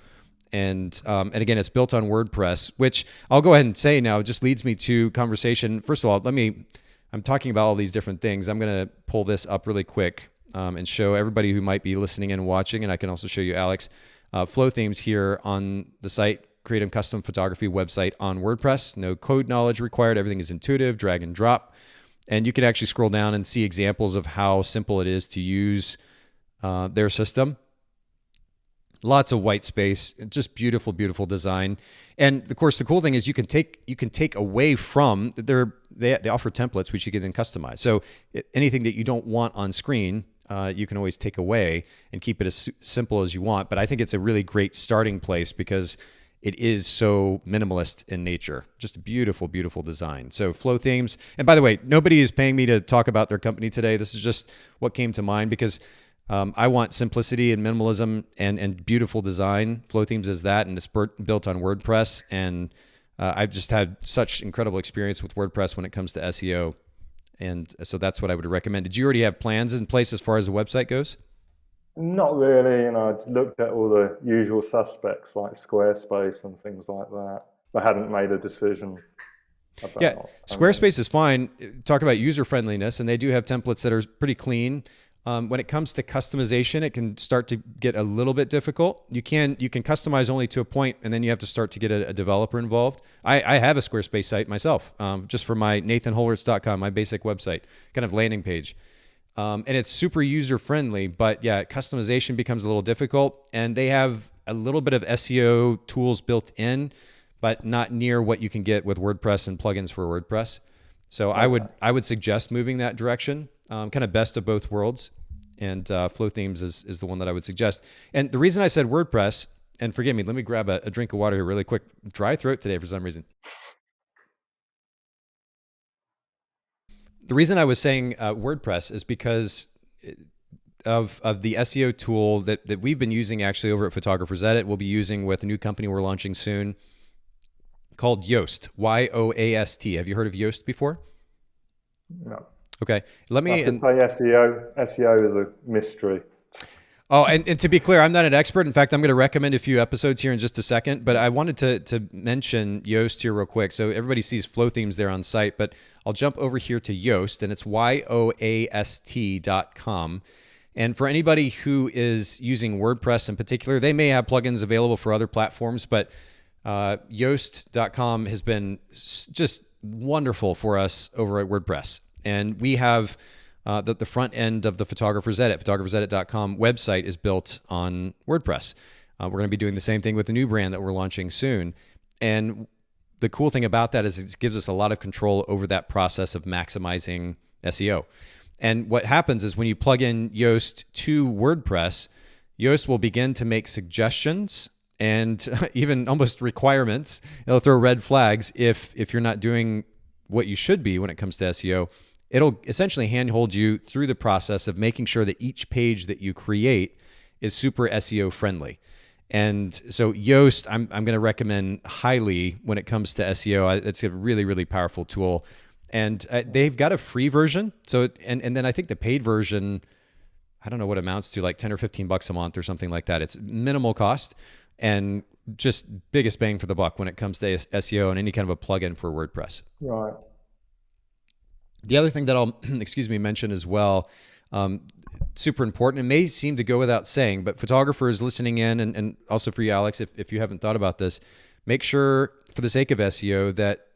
And again, it's built on WordPress, which I'll go ahead and say now just leads me to conversation. First of all, I'm talking about all these different things. I'm going to pull this up really quick and show everybody who might be listening and watching. And I can also show you, Alex, Flow Themes here on the site, Creative Custom Photography website on WordPress. No code knowledge required. Everything is intuitive, drag and drop. And you can actually scroll down and see examples of how simple it is to use their system. Lots of white space, just beautiful, beautiful design. And of course, the cool thing is you can take away from they offer templates which you can then customize. So anything that you don't want on screen, you can always take away and keep it as simple as you want. But I think it's a really great starting place because it is so minimalist in nature. Just a beautiful, beautiful design. So Flow Themes. And by the way, nobody is paying me to talk about their company today. This is just what came to mind because I want simplicity and minimalism and beautiful design. Flow Themes is that, and it's built on WordPress. And I've just had such incredible experience with WordPress when it comes to SEO. And so that's what I would recommend. Did you already have plans in place as far as the website goes? Not really. I'd looked at all the usual suspects like Squarespace and things like that. I hadn't made a decision about. Yeah, Squarespace is fine. Talk about user friendliness, and they do have templates that are pretty clean. When it comes to customization, it can start to get a little bit difficult. You can customize only to a point, and then you have to start to get a developer involved. I have a Squarespace site myself, just for my nathanholritz.com, my basic website, kind of landing page. And it's super user friendly, but yeah, customization becomes a little difficult, and they have a little bit of SEO tools built in, but not near what you can get with WordPress and plugins for WordPress. So okay. I would suggest moving that direction. Kind of best of both worlds, and Flow Themes is the one that I would suggest. And the reason I said WordPress, and forgive me, let me grab a drink of water here really quick. Dry throat today for some reason. The reason I was saying WordPress is because of the SEO tool that we've been using actually over at Photographer's Edit. We'll be using with a new company we're launching soon called Yoast, Yoast. Have you heard of Yoast before? No. Okay, let me. I have to say SEO is a mystery. Oh, and to be clear, I'm not an expert. In fact, I'm going to recommend a few episodes here in just a second, but I wanted to mention Yoast here real quick. So everybody sees Flow Themes there on site, but I'll jump over here to Yoast, and it's Yoast.com. And for anybody who is using WordPress in particular, they may have plugins available for other platforms, but Yoast.com has been just wonderful for us over at WordPress. And we have the front end of the Photographer's Edit, photographersedit.com website is built on WordPress. We're going to be doing the same thing with the new brand that we're launching soon. And the cool thing about that is it gives us a lot of control over that process of maximizing SEO. And what happens is when you plug in Yoast to WordPress, Yoast will begin to make suggestions and even almost requirements. It'll throw red flags if you're not doing what you should be when it comes to SEO. It'll essentially handhold you through the process of making sure that each page that you create is super SEO friendly. And so Yoast, I'm going to recommend highly when it comes to SEO. It's a really, really powerful tool. And they've got a free version. So, and then I think the paid version, I don't know what it amounts to, like 10 or 15 bucks a month or something like that. It's minimal cost and just biggest bang for the buck when it comes to SEO and any kind of a plugin for WordPress. Right. The other thing that I'll, mention as well, super important, it may seem to go without saying, but photographers listening in, and also for you, Alex, if you haven't thought about this, make sure for the sake of SEO that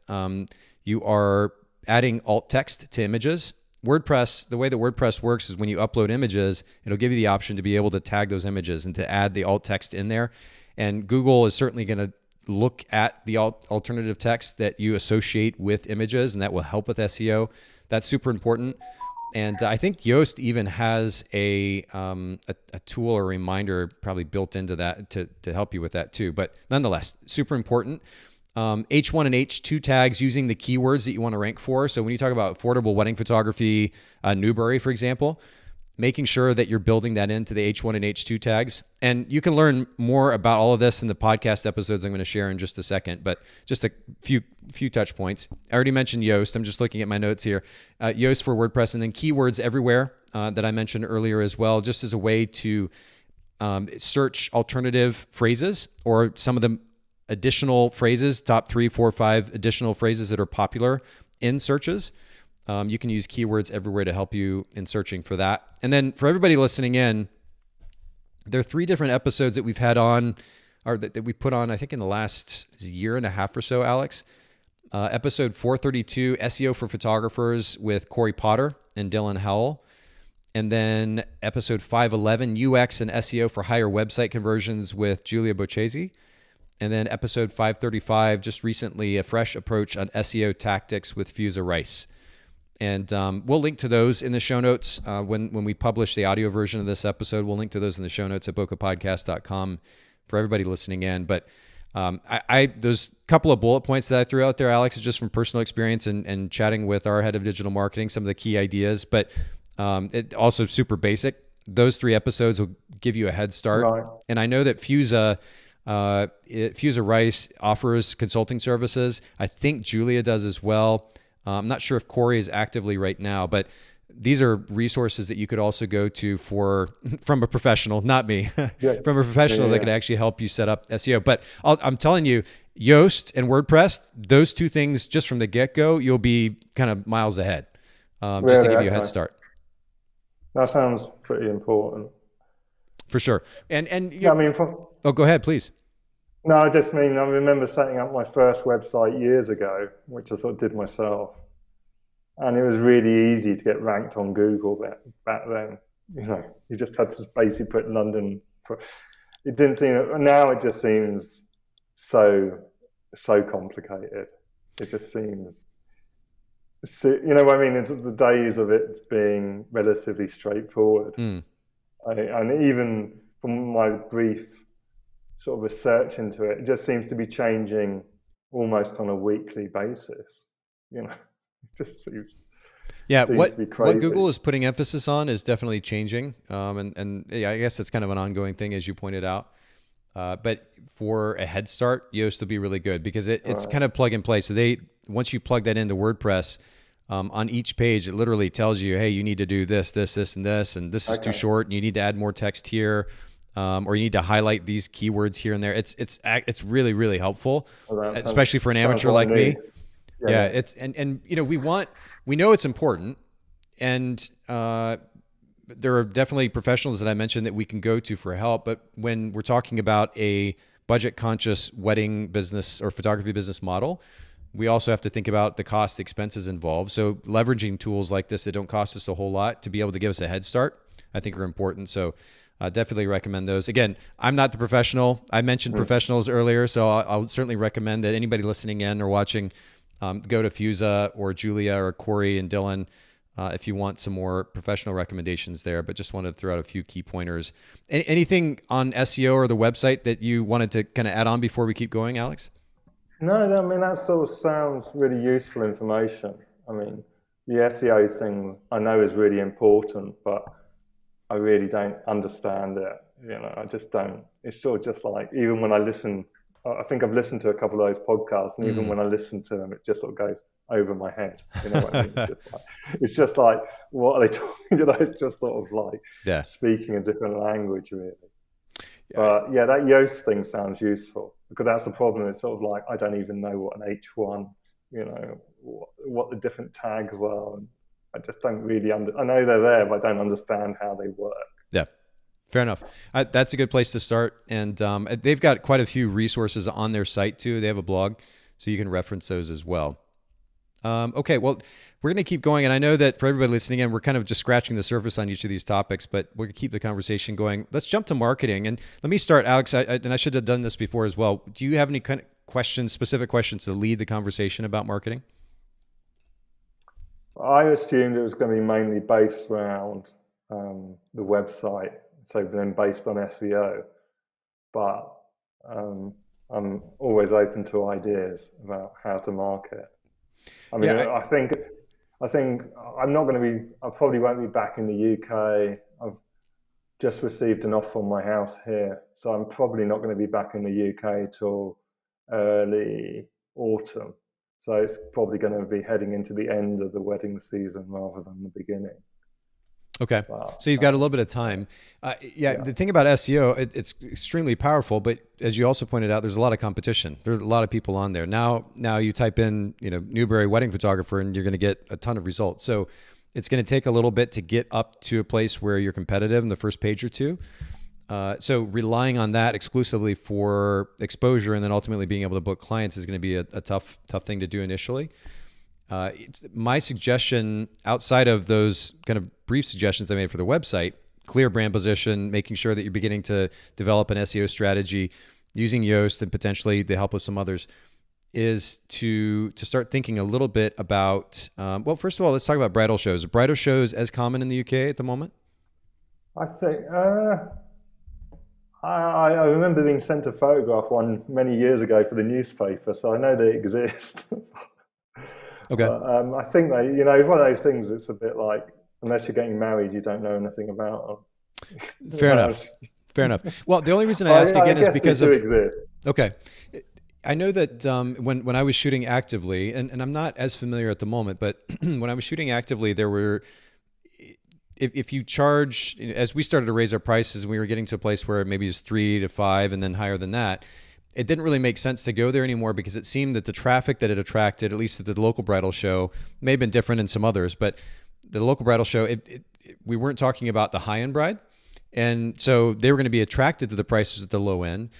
you are adding alt text to images. WordPress, the way that WordPress works is when you upload images, it'll give you the option to be able to tag those images and to add the alt text in there. And Google is certainly going to look at the alternative text that you associate with images, and that will help with SEO. That's super important. And I think Yoast even has a tool or reminder probably built into that to help you with that too. But nonetheless, super important. H1 and H2 tags using the keywords that you want to rank for. So when you talk about affordable wedding photography, Newbury, for example, making sure that you're building that into the H1 and H2 tags. And you can learn more about all of this in the podcast episodes I'm going to share in just a second, but just a few touch points. I already mentioned Yoast. I'm just looking at my notes here. Yoast for WordPress, and then keywords everywhere that I mentioned earlier as well, just as a way to search alternative phrases or some of the additional phrases, top 3, 4, 5 additional phrases that are popular in searches. You can use keywords everywhere to help you in searching for that. And then for everybody listening in, there are 3 different episodes that we've had on, or that we put on, I think in the last year and a half or so, Alex. Episode 432, SEO for Photographers with Corey Potter and Dylan Howell. And then episode 511, UX and SEO for Higher Website Conversions with Julia Bochese. And then episode 535, just recently, a fresh approach on SEO tactics with Feuza Reis. And we'll link to those in the show notes when we publish the audio version of this episode. We'll link to those in the show notes at bokehpodcast.com for everybody listening in. But those couple of bullet points that I threw out there, Alex, is just from personal experience and chatting with our head of digital marketing, some of the key ideas. But it also super basic. Those 3 episodes will give you a head start. Right. And I know that Feuza Reis offers consulting services. I think Julia does as well. I'm not sure if Corey is actively right now, but these are resources that you could also go to from a professional, not me, yeah. From a professional that could actually help you set up SEO. But I'm telling you, Yoast and WordPress, those 2 things just from the get-go, you'll be kind of miles ahead, just to give you a head start. That sounds pretty important. For sure. And yeah, I mean, go ahead, please. No, I just mean, I remember setting up my first website years ago, which I sort of did myself. And it was really easy to get ranked on Google back then. You know, you just had to basically put London it didn't seem, now it just seems so complicated. It just seems, you know what I mean? It's the days of it being relatively straightforward. And even from my brief sort of research into it, it just seems to be changing almost on a weekly basis. You know, it just seems what to be crazy. What Google is putting emphasis on is definitely changing, and yeah, I guess that's kind of an ongoing thing, as you pointed out. But for a head start, Yoast will be really good because it's kind of plug and play. So once you plug that into WordPress, on each page, it literally tells you, hey, you need to do this, this, this, and this is too short, and you need to add more text here. Or you need to highlight these keywords here and there. It's really, really helpful, especially for an amateur like me. Yeah, it's and you know we know it's important, and there are definitely professionals that I mentioned that we can go to for help. But when we're talking about a budget-conscious wedding business or photography business model, we also have to think about the cost expenses involved. So leveraging tools like this that don't cost us a whole lot to be able to give us a head start, I think are important. So definitely recommend those. Again, I'm not the professional. I mentioned professionals earlier, so I'll certainly recommend that anybody listening in or watching go to Feuza or Julia or Corey and Dylan if you want some more professional recommendations there. But just wanted to throw out a few key pointers. Anything on SEO or the website that you wanted to kind of add on before we keep going, Alex? No, I mean, that sort of sounds really useful information. I mean, the SEO thing I know is really important, but I really don't understand it. You know, I just don't. It's sort of just like, even when I listen, I think I've listened to a couple of those podcasts, and even when I listen to them, it just sort of goes over my head. You know what I mean? It's just like, what are they talking? You know, it's just sort of like speaking a different language, really. But yeah, that Yoast thing sounds useful, because that's the problem. It's sort of like, I don't even know what an H1, you know, what the different tags are. And I just don't really I know they're there, but I don't understand how they work. Yeah, fair enough. That's a good place to start. And they've got quite a few resources on their site too. They have a blog, so you can reference those as well. Okay, well, we're going to keep going. And I know that for everybody listening in, we're kind of just scratching the surface on each of these topics, but we're going to keep the conversation going. Let's jump to marketing. And let me start, Alex, and I should have done this before as well. Do you have any kind of questions, specific questions to lead the conversation about marketing? I assumed it was going to be mainly based around the website, so then based on SEO. But I'm always open to ideas about how to market. I mean, Yeah. I think I'm not going to be. I probably won't be back in the UK. I've just received an offer on my house here, so I'm probably not going to be back in the UK till early autumn. So it's probably going to be heading into the end of the wedding season rather than the beginning. Okay. But So you've got a little bit of time. Yeah. yeah, The thing about SEO, it's extremely powerful, but as you also pointed out, there's a lot of competition. There's a lot of people on there. Now you type in, Newbury wedding photographer, and you're going to get a ton of results. So it's going to take a little bit to get up to a place where you're competitive in the first page or two. So relying on that exclusively for exposure and then ultimately being able to book clients is going to be a tough thing to do initially. My suggestion, outside of those kind of brief suggestions I made for the website, clear brand position, making sure that you're beginning to develop an SEO strategy, using Yoast and potentially the help of some others, is to start thinking a little bit about, well, first of all, let's talk about bridal shows. Are bridal shows as common in the UK at the moment? I think I remember being sent a photograph one many years ago for the newspaper, so I know they exist. Okay. I think it's one of those things. It's a bit like, unless you're getting married, you don't know anything about them. Fair enough. Fair enough. Well, the only reason I ask again is because of. Exist. Okay. I know that when I was shooting actively, and I'm not as familiar at the moment, but when I was shooting actively, there were, if you charge, as we started to raise our prices, we were getting to a place where maybe it's 3 to 5 and then higher than that. It didn't really make sense to go there anymore because it seemed that the traffic that it attracted, at least at the local bridal show, may have been different in some others, but the local bridal show, we weren't talking about the high-end bride. And so they were going to be attracted to the prices at the low end.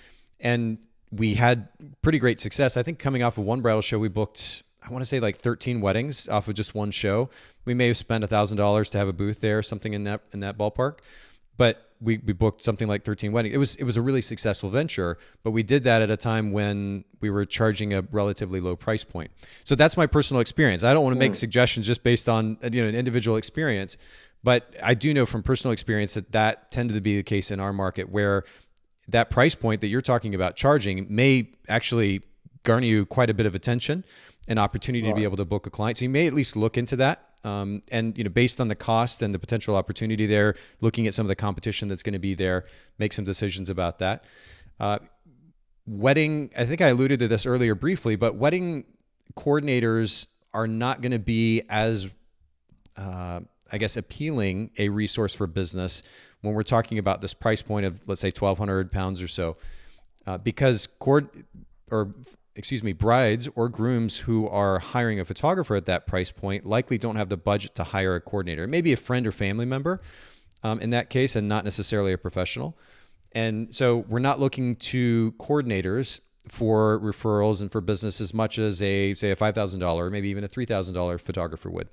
And we had pretty great success. I think coming off of one bridal show, we booked, I want to say like 13 weddings off of just one show. We may have spent $1,000 to have a booth there, something in that ballpark. But we booked something like 13 weddings. It was a really successful venture, but we did that at a time when we were charging a relatively low price point. So that's my personal experience. I don't want to make suggestions just based on an individual experience, but I do know from personal experience that tended to be the case in our market, where that price point that you're talking about charging may actually garner you quite a bit of attention and opportunity to be able to book a client. So you may at least look into that. And based on the cost and the potential opportunity there, looking at some of the competition that's going to be there, make some decisions about that. Wedding, I think I alluded to this earlier briefly, but wedding coordinators are not going to be as, appealing a resource for business when we're talking about this price point of, let's say, £1,200 or so, because brides or grooms who are hiring a photographer at that price point likely don't have the budget to hire a coordinator. It may be a friend or family member in that case, and not necessarily a professional. And so we're not looking to coordinators for referrals and for business as much as say a $5,000, maybe even a $3,000 photographer would.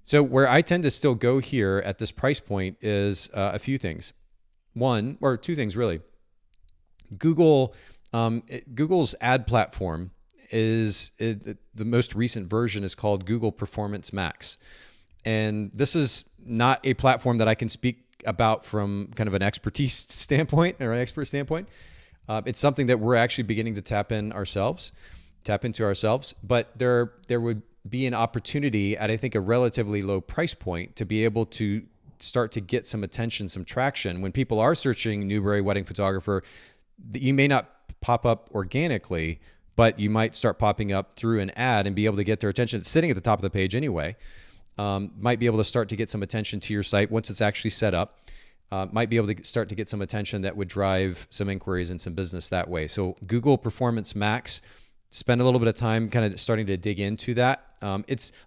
So where I tend to still go here at this price point is a few things. One, or two things really. Google's ad platform the most recent version is called Google Performance Max. And this is not a platform that I can speak about from kind of an expertise standpoint or an expert standpoint. It's something that we're actually beginning to tap into ourselves, but there would be an opportunity at, I think, a relatively low price point to be able to start to get some attention, some traction. When people are searching Newbury wedding photographer, you may not pop up organically, but you might start popping up through an ad and be able to get their attention. It's sitting at the top of the page anyway. Might be able to start to get some attention to your site once it's actually set up. Might be able to start to get some attention that would drive some inquiries and some business that way. So Google Performance Max, spend a little bit of time kind of starting to dig into that.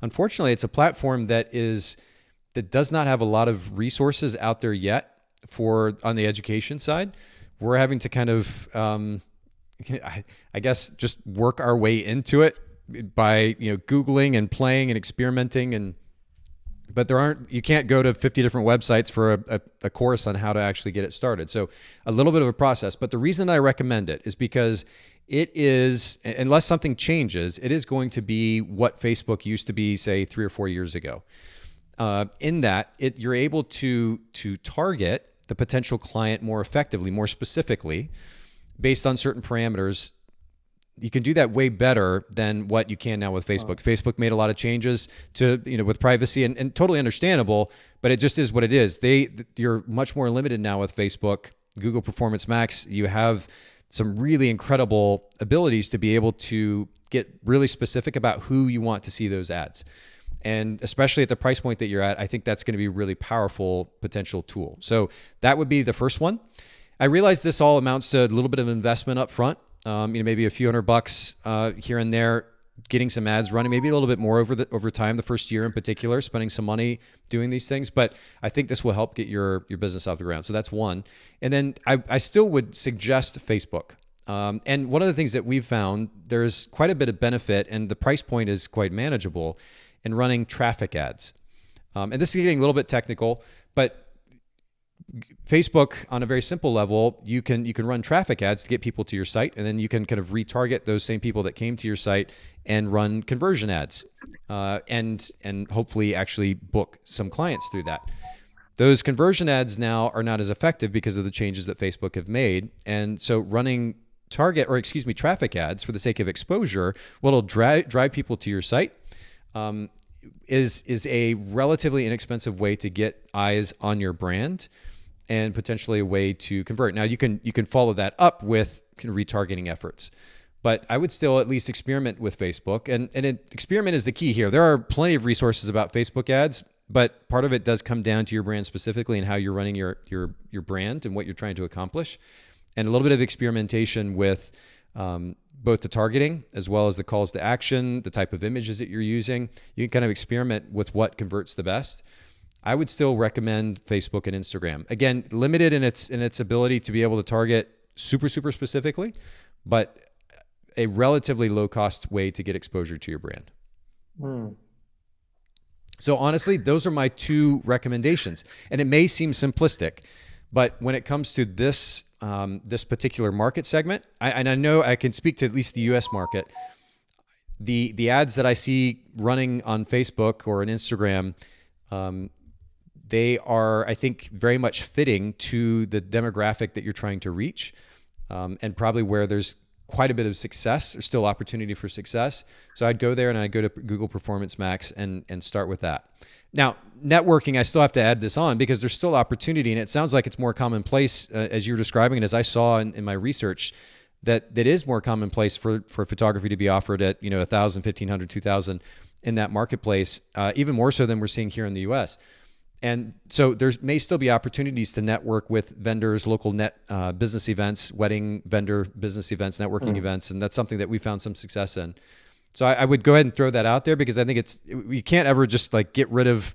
Unfortunately, it's a platform that does not have a lot of resources out there yet on the education side. We're having to kind of, I guess, just work our way into it by, Googling and playing and experimenting. But you can't go to 50 different websites for a course on how to actually get it started. So a little bit of a process. But the reason I recommend it is because it is, unless something changes, it is going to be what Facebook used to be, say, 3 or 4 years ago. In that you're able to target the potential client more effectively, more specifically, based on certain parameters you can do that way better than what you can now with Facebook. Facebook made a lot of changes to, with privacy, and totally understandable, but it just is what it is. You're much more limited now with Facebook. Google Performance Max, you have some really incredible abilities to be able to get really specific about who you want to see those ads. And especially at the price point that you're at, I think that's going to be a really powerful potential tool. So that would be the first one. I realize this all amounts to a little bit of investment up front. Maybe a few $100 here and there, getting some ads running, maybe a little bit more over time, the first year in particular, spending some money doing these things. But I think this will help get your business off the ground. So that's one. And then I still would suggest Facebook. And one of the things that we've found, there's quite a bit of benefit, and the price point is quite manageable in running traffic ads. And this is getting a little bit technical, but Facebook, on a very simple level, you can run traffic ads to get people to your site, and then you can kind of retarget those same people that came to your site and run conversion ads, and hopefully actually book some clients through that. Those conversion ads now are not as effective because of the changes that Facebook have made, and so running traffic ads for the sake of exposure, what'll drive people to your site, is a relatively inexpensive way to get eyes on your brand, and potentially a way to convert. Now you can follow that up with retargeting efforts, but I would still at least experiment with Facebook. And experiment is the key here. There are plenty of resources about Facebook ads, but part of it does come down to your brand specifically and how you're running your brand and what you're trying to accomplish, and a little bit of experimentation with both the targeting as well as the calls to action, the type of images that you're using. You can kind of experiment with what converts the best. I would still recommend Facebook and Instagram. Again, limited in its ability to be able to target super, super specifically, but a relatively low cost way to get exposure to your brand. So honestly, those are my two recommendations. And it may seem simplistic, but when it comes to this particular market segment, I know I can speak to at least the US market. The ads that I see running on Facebook or on Instagram, they are, I think, very much fitting to the demographic that you're trying to reach, and probably where there's quite a bit of success. There's still opportunity for success. So I'd go there, and I'd go to Google Performance Max and start with that. Now, networking, I still have to add this on because there's still opportunity, and it sounds like it's more commonplace as you were describing it, as I saw in my research, that is more commonplace for photography to be offered at 1,000, 1,500, 2,000 in that marketplace, even more so than we're seeing here in the US. And so there may still be opportunities to network with vendors, local business events, wedding vendor business events, networking events, and that's something that we found some success in. So I would go ahead and throw that out there because I think you can't ever just like get rid of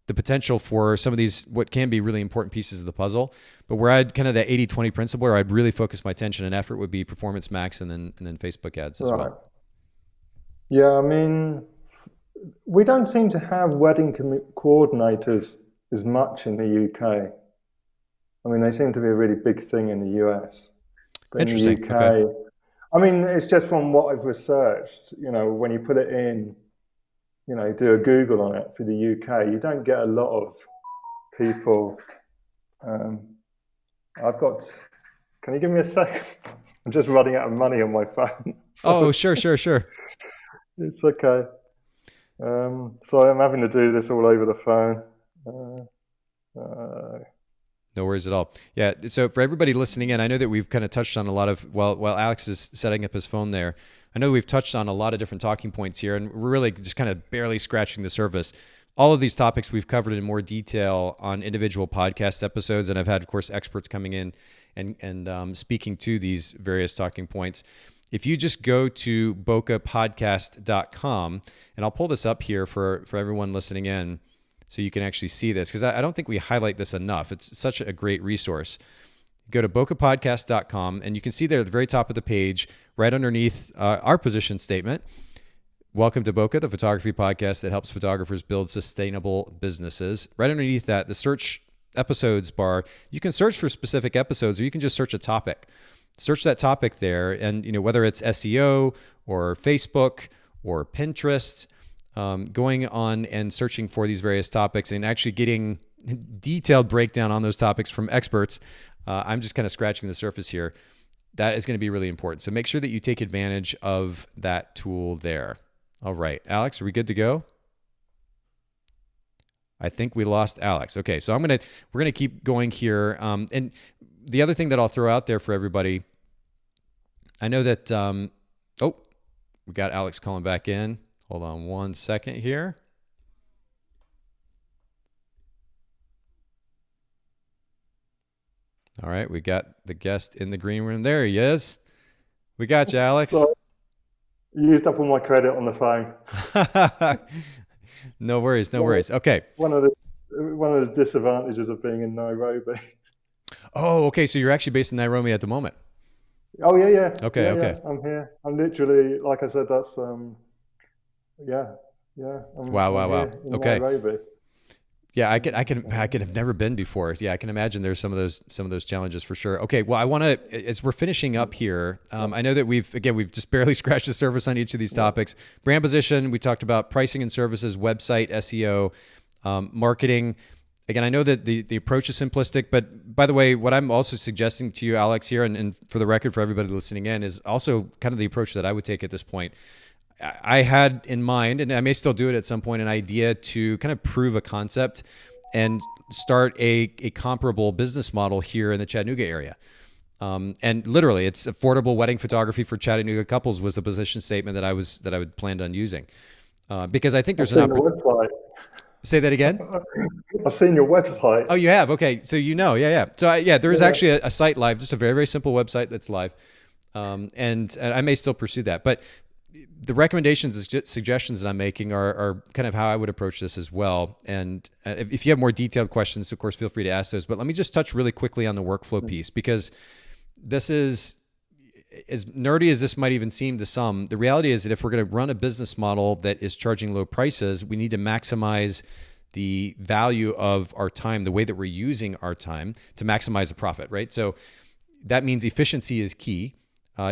the potential for some of these, what can be really important pieces of the puzzle. But where I'd kind of that 80-20 principle, where I'd really focus my attention and effort, would be Performance Max and then Facebook ads as well. Yeah, I mean, we don't seem to have wedding coordinators as much in the UK. I mean, they seem to be a really big thing in the US. But interesting. In the UK, Okay. I mean, it's just from what I've researched, when you put it in, do a Google on it for the UK, you don't get a lot of people. Can you give me a second? I'm just running out of money on my phone. Oh, sure. It's okay. So I'm having to do this all over the phone. No worries at all. Yeah. So for everybody listening in, I know that we've kind of touched on a lot of, while Alex is setting up his phone there, I know we've touched on a lot of different talking points here, and we're really just kind of barely scratching the surface. All of these topics we've covered in more detail on individual podcast episodes, and I've had, of course, experts coming in and speaking to these various talking points. If you just go to bokehpodcast.com, and I'll pull this up here for everyone listening in so you can actually see this, because I don't think we highlight this enough. It's such a great resource. Go to bokehpodcast.com, and you can see there at the very top of the page, right underneath our position statement, welcome to Bokeh, the photography podcast that helps photographers build sustainable businesses. Right underneath that, the search episodes bar, you can search for specific episodes, or you can just search a topic. Search that topic there, and whether it's SEO or Facebook or Pinterest, going on and searching for these various topics and actually getting detailed breakdown on those topics from experts. I'm just kind of scratching the surface here. That is going to be really important. So make sure that you take advantage of that tool there. All right, Alex, are we good to go? I think we lost Alex. Okay, so we're gonna keep going here. And the other thing that I'll throw out there for everybody, I know that oh, we got Alex calling back in. Hold on one second here. All right, we got the guest in the green room. There he is. We got you, Alex. So you used up all my credit on the phone. No worries, no worries. Okay. One of the disadvantages of being in Nairobi. Oh, okay. So you're actually based in Nairobi at the moment. Oh yeah. Okay, yeah, okay. Yeah. I'm here. I'm literally, like I said, that's yeah. Wow. Okay. Nairobi. Yeah, I can have never been before. Yeah, I can imagine there's some of those challenges for sure. Okay, well, I want to, as we're finishing up here, I know that we've just barely scratched the surface on each of these topics. Brand position, we talked about pricing and services, website, SEO, marketing. Again, I know that the approach is simplistic, but by the way, what I'm also suggesting to you, Alex, here, and for the record, for everybody listening in, is also kind of the approach that I would take at this point. I had in mind, and I may still do it at some point, an idea to kind of prove a concept and start a comparable business model here in the Chattanooga area. And literally, it's affordable wedding photography for Chattanooga couples was the position statement that I would planned on using, because I think there's an opportunity. Say that again. I've seen your website. Oh, you have? Okay, so yeah. So there is actually a site live, just a very, very simple website that's live, and I may still pursue that, but the recommendations and suggestions that I'm making are kind of how I would approach this as well. And if you have more detailed questions, of course, feel free to ask those. But let me just touch really quickly on the workflow piece, because this is, as nerdy as this might even seem to some, the reality is that if we're going to run a business model that is charging low prices, we need to maximize the value of our time, the way that we're using our time to maximize the profit, right? So that means efficiency is key.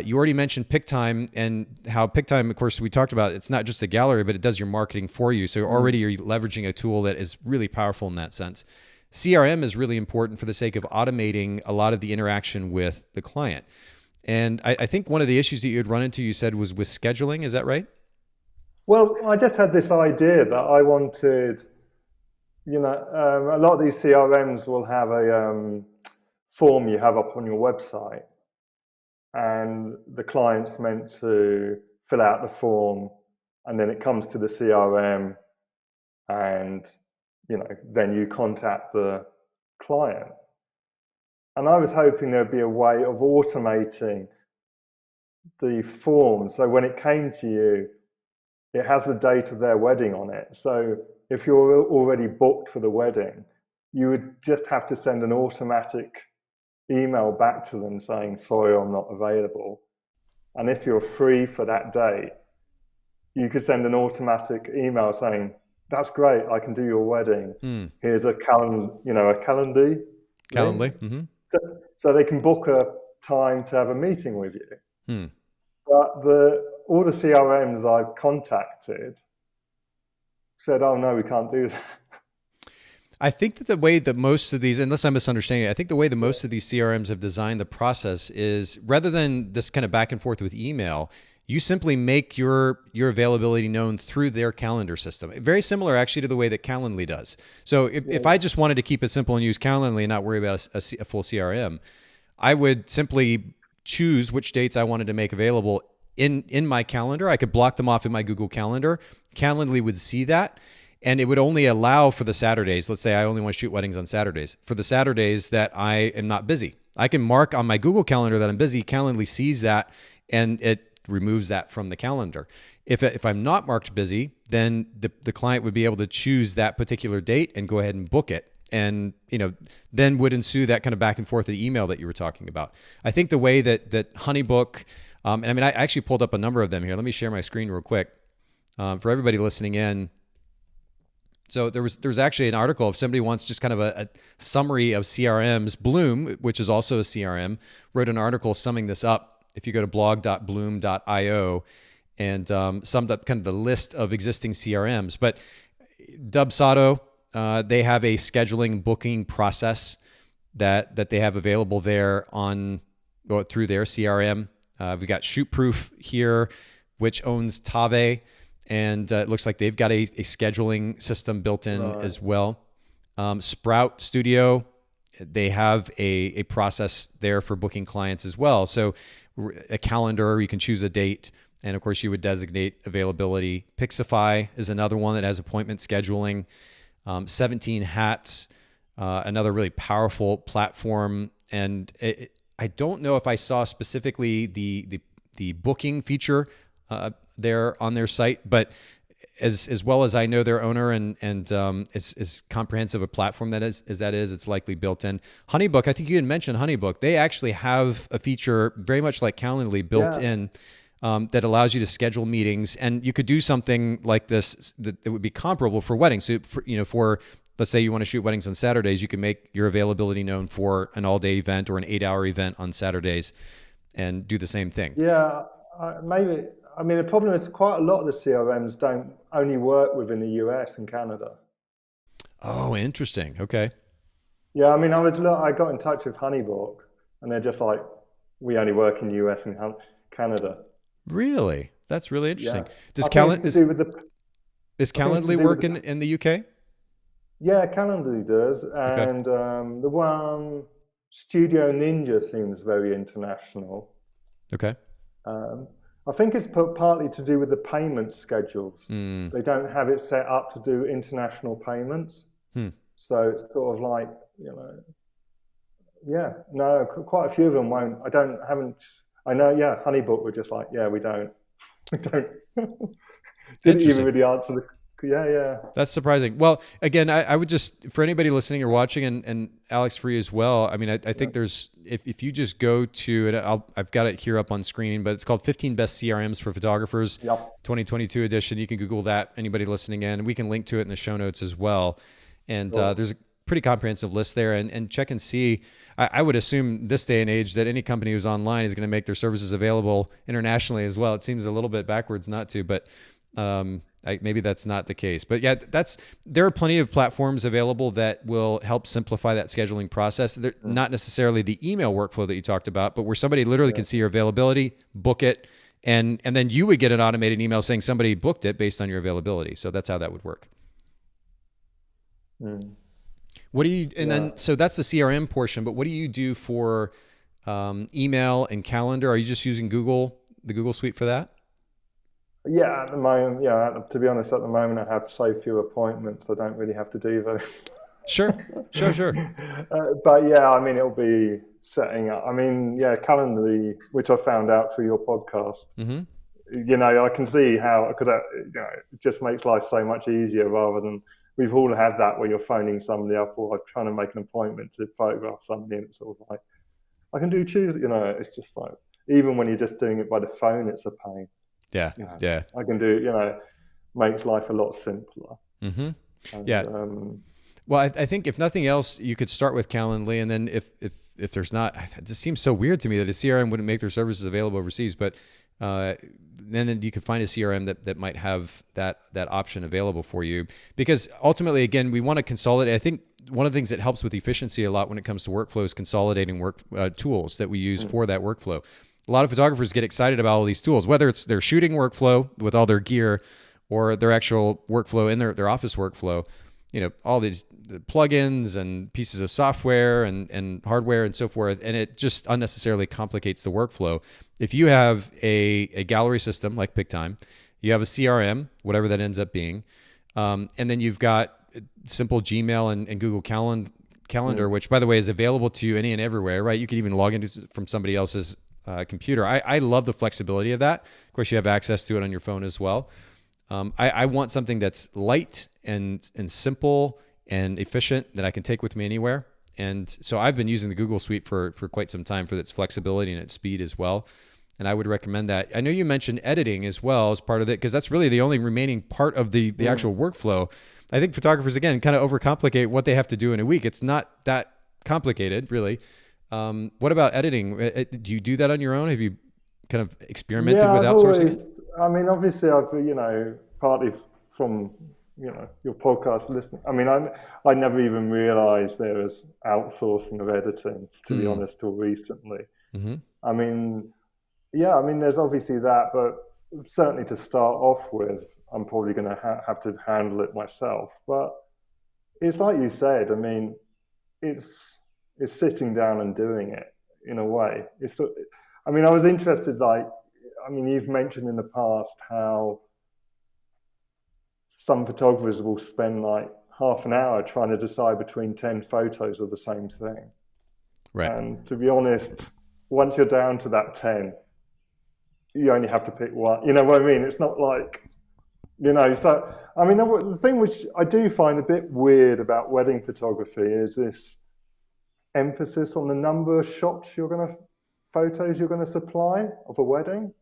You already mentioned PickTime, and how PickTime, of course, we talked about, it's not just a gallery, but it does your marketing for you. So already you're leveraging a tool that is really powerful in that sense. CRM is really important for the sake of automating a lot of the interaction with the client. And I think one of the issues that you had run into, you said, was with scheduling. Is that right? Well, I just had this idea that I wanted, a lot of these CRMs will have a form you have up on your website. And the client's meant to fill out the form, and then it comes to the CRM, and then you contact the client. And I was hoping there'd be a way of automating the form, so when it came to you, it has the date of their wedding on it. So if you're already booked for the wedding, you would just have to send an automatic email back to them saying, sorry, I'm not available. And if you're free for that date, you could send an automatic email saying, that's great, I can do your wedding. Here's a Calendly. Calendly. Mm-hmm. So they can book a time to have a meeting with you. But all the CRMs I've contacted said, oh no, we can't do that. I think that the way that most of these, unless I'm misunderstanding it, I think the way that most of these CRMs have designed the process is, rather than this kind of back and forth with email, you simply make your availability known through their calendar system. Very similar actually to the way that Calendly does. So if I just wanted to keep it simple and use Calendly and not worry about a full CRM, I would simply choose which dates I wanted to make available in my calendar. I could block them off in my Google Calendar. Calendly would see that. And it would only allow for the Saturdays. Let's say I only want to shoot weddings on Saturdays. For the Saturdays that I am not busy, I can mark on my Google Calendar that I'm busy. Calendly sees that, and it removes that from the calendar. If I'm not marked busy, then the client would be able to choose that particular date and go ahead and book it. And then would ensue that kind of back and forth of the email that you were talking about. I think the way that Honeybook, and I mean, I actually pulled up a number of them here. Let me share my screen real quick for everybody listening in. So there was actually an article, if somebody wants just kind of a summary of CRMs. Bloom, which is also a CRM, wrote an article summing this up. If you go to blog.bloom.io and summed up kind of the list of existing CRMs. But Dubsado, they have a scheduling booking process that they have available there on through their CRM. We've got Shootproof here, which owns Tave, and it looks like they've got a scheduling system built in as well. Sprout Studio, they have a process there for booking clients as well. So a calendar, you can choose a date, and of course you would designate availability. Pixify is another one that has appointment scheduling. 17 Hats, another really powerful platform. And I don't know if I saw specifically the booking feature there on their site, but as well as I know their owner and as comprehensive a platform that is, it's likely built in. Honeybook, I think you had mentioned Honeybook. They actually have a feature very much like Calendly built in that allows you to schedule meetings, and you could do something like this that it would be comparable for weddings. So, for let's say you want to shoot weddings on Saturdays, you can make your availability known for an all-day event or an 8-hour event on Saturdays, and do the same thing. Yeah, maybe. I mean, the problem is quite a lot of the CRMs don't only work within the US and Canada. Oh, interesting. Okay. Yeah, I mean, I got in touch with Honeybook, and they're just like, we only work in the US and Canada. Really? That's really interesting. Yeah. Does Calendly work in the UK? Yeah, Calendly does. And the one, Studio Ninja, seems very international. Okay. I think it's partly to do with the payment schedules. They don't have it set up to do international payments. So it's sort of like, quite a few of them won't. I know, Honeybook were just like, we don't. Didn't even really answer the. That's surprising. Well, again, I would just, for anybody listening or watching, and Alex, for you as well, I mean, I think there's, if you just go to, and I've got it here up on screen, but it's called 15 Best CRMs for Photographers, 2022 edition. You can Google that, anybody listening in. We can link to it in the show notes as well. And there's a pretty comprehensive list there, and check and see. I would assume this day and age that any company who's online is going to make their services available internationally as well. It seems a little bit backwards not to, but maybe that's not the case. But yeah, there are plenty of platforms available that will help simplify that scheduling process. They're not necessarily the email workflow that you talked about, but where somebody literally can see your availability, book it, and then you would get an automated email saying somebody booked it based on your availability. So that's how that would work. What do you, and then, so that's the CRM portion, but what do you do for email and calendar? Are you just using the Google Suite for that? Yeah, at the moment, to be honest, at the moment I have so few appointments, I don't really have to do those. Sure. But yeah, I mean, it'll be setting up. I mean, Calendly, which I found out through your podcast, I can see how, because it just makes life so much easier rather than, we've all had that where you're phoning somebody up or trying to make an appointment to photograph somebody, and it's sort of like, I can do Tuesday, it's just like, even when you're just doing it by the phone, it's a pain. Yeah. I can do, makes life a lot simpler. And, well, I think if nothing else, you could start with Calendly, and then if there's not, it just seems so weird to me that a CRM wouldn't make their services available overseas, but then you could find a CRM that might have that option available for you, because ultimately, again, we want to consolidate. I think one of the things that helps with efficiency a lot when it comes to workflow is consolidating tools that we use for that workflow. A lot of photographers get excited about all these tools, whether it's their shooting workflow with all their gear or their actual workflow in their office workflow. All these plugins and pieces of software and hardware and so forth, and it just unnecessarily complicates the workflow. If you have a gallery system like PicTime, you have a CRM, whatever that ends up being, and then you've got simple Gmail and Google Calendar, which, by the way, is available to you any and everywhere, right? You can even log into from somebody else's computer. I love the flexibility of that. Of course, you have access to it on your phone as well. I want something that's light and simple and efficient that I can take with me anywhere. And so I've been using the Google Suite for quite some time for its flexibility and its speed as well. And I would recommend that. I know you mentioned editing as well as part of it, because that's really the only remaining part of the actual workflow. I think photographers, again, kind of overcomplicate what they have to do in a week. It's not that complicated, really. What about editing? Do you do that on your own? Have you kind of experimented with outsourcing it? I mean, obviously, I've partly from your podcast listening. I mean, I never even realised there was outsourcing of editing, to be honest, till recently. I mean, yeah, I mean, there's obviously that, but certainly to start off with, I'm probably going to have to handle it myself. But it's like you said. I mean, it's sitting down and doing it in a way. I mean, I was interested. Like, I mean, you've mentioned in the past how some photographers will spend like half an hour trying to decide between 10 photos of the same thing. Right. And to be honest, once you're down to that 10, you only have to pick one. You know what I mean? It's not like, so, I mean, the thing which I do find a bit weird about wedding photography is this emphasis on the number of photos you're going to supply of a wedding.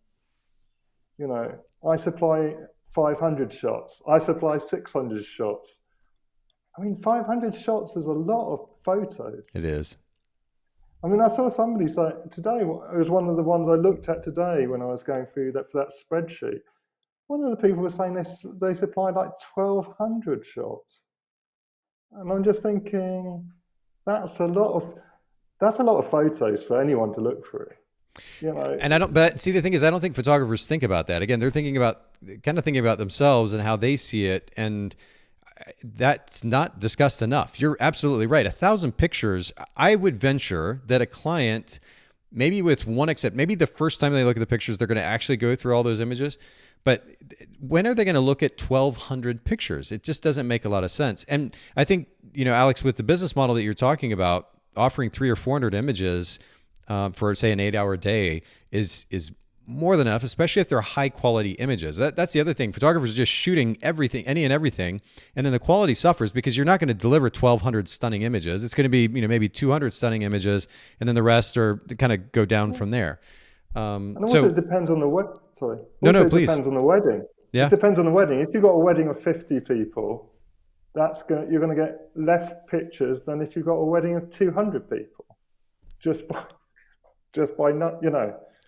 I supply 500 shots. I supply 600 shots. I mean, 500 shots is a lot of photos. It is. I mean, I saw somebody say today, it was one of the ones I looked at today when I was going through for that spreadsheet. One of the people was saying they supplied like 1,200 shots. And I'm just thinking, that's a lot of photos for anyone to look through. And but see, the thing is, I don't think photographers think about that. Again, they're thinking about themselves and how they see it. And that's not discussed enough. You're absolutely right. 1,000 pictures, I would venture that a client, maybe with one except, maybe the first time they look at the pictures, they're going to actually go through all those images. But when are they going to look at 1,200 pictures? It just doesn't make a lot of sense. And I think, Alex, with the business model that you're talking about, offering 300 or 400 images for, say, an 8-hour day is more than enough, especially if they're high quality images. That's the other thing. Photographers are just shooting everything, any and everything, and then the quality suffers because you're not going to deliver 1,200 stunning images. It's going to be maybe 200 stunning images, and then the rest are kind of go down from there. And also, it depends on the wedding. Sorry. No, please. It depends on the wedding. Yeah. It depends on the wedding. If you've got a wedding of 50 people, you're going to get less pictures than if you've got a wedding of 200 people. Just by not,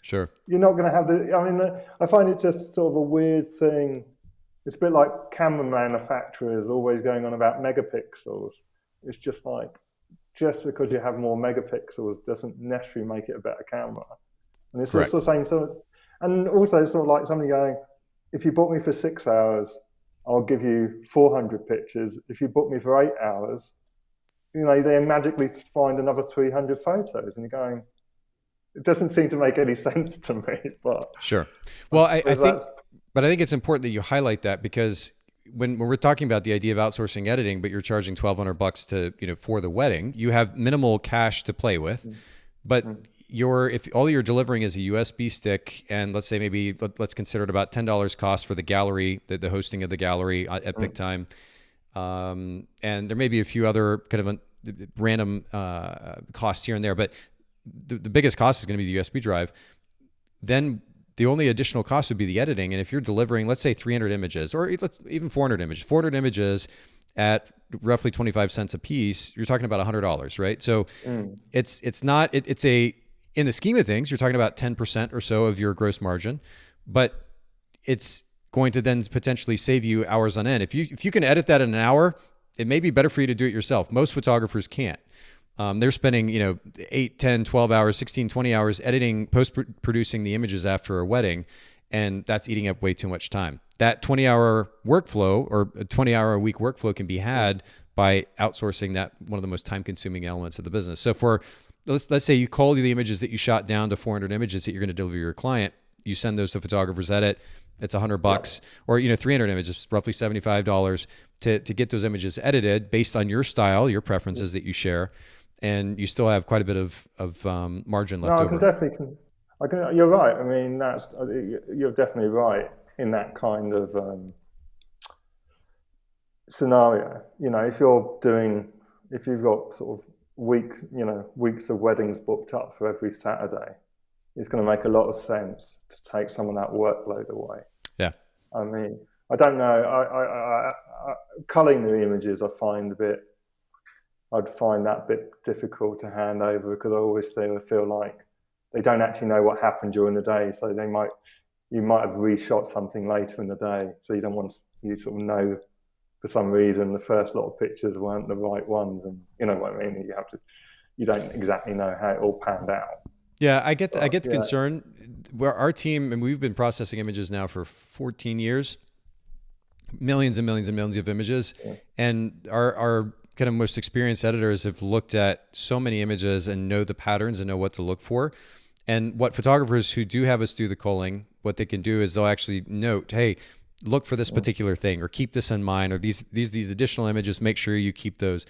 Sure. You're not going to have I find it just sort of a weird thing. It's a bit like camera manufacturers always going on about megapixels. It's just like, just because you have more megapixels doesn't necessarily make it a better camera. And it's just the same sort of, and also it's sort of like somebody going, if you book me for 6 hours, I'll give you 400 pictures. If you book me for 8 hours, they magically find another 300 photos, and you're going, it doesn't seem to make any sense to me. But sure. Well, I think it's important that you highlight that, because when we're talking about the idea of outsourcing editing, but you're charging $1,200 to for the wedding, you have minimal cash to play with, but if all you're delivering is a USB stick, and let's say let's consider it about $10 cost for the gallery, the hosting of the gallery at peak time, and there may be a few other kind of random costs here and there, but the biggest cost is going to be the USB drive. Then the only additional cost would be the editing. And if you're delivering, let's say 300 images, or even 400 images at roughly 25 cents a piece, you're talking about $100, right? So it's in the scheme of things, you're talking about 10% or so of your gross margin, but it's going to then potentially save you hours on end. If you can edit that in an hour, it may be better for you to do it yourself. Most photographers can't. They're spending 8, 10, 12 hours, 16, 20 hours editing, post-producing the images after a wedding, and that's eating up way too much time. That 20-hour workflow or a 20-hour-a-week workflow can be had by outsourcing that, one of the most time-consuming elements of the business. So let's say you call the images that you shot down to 400 images that you're going to deliver to your client. You send those to photographers edit. It's $100, or 300 images, roughly $75 to get those images edited based on your style, your preferences that you share. And you still have quite a bit of margin left over. You're right. I mean, you're definitely right in that kind of scenario. If you've got sort of weeks of weddings booked up for every Saturday, it's going to make a lot of sense to take some of that workload away. Yeah. I mean, I don't know. I culling the images, I'd find that a bit difficult to hand over, because I always feel like they don't actually know what happened during the day. So you might have reshot something later in the day. So you don't want you sort of know for some reason the first lot of pictures weren't the right ones, and you know what I mean. You don't exactly know how it all panned out. Yeah, I get the Yeah. concern. Where our team, and we've been processing images now for 14 years, millions and millions and millions of images, and our kind of most experienced editors have looked at so many images and know the patterns and know what to look for. And what photographers who do have us do the culling, what they can do is they'll actually note, hey, look for this particular thing, or keep this in mind, or these additional images, make sure you keep those.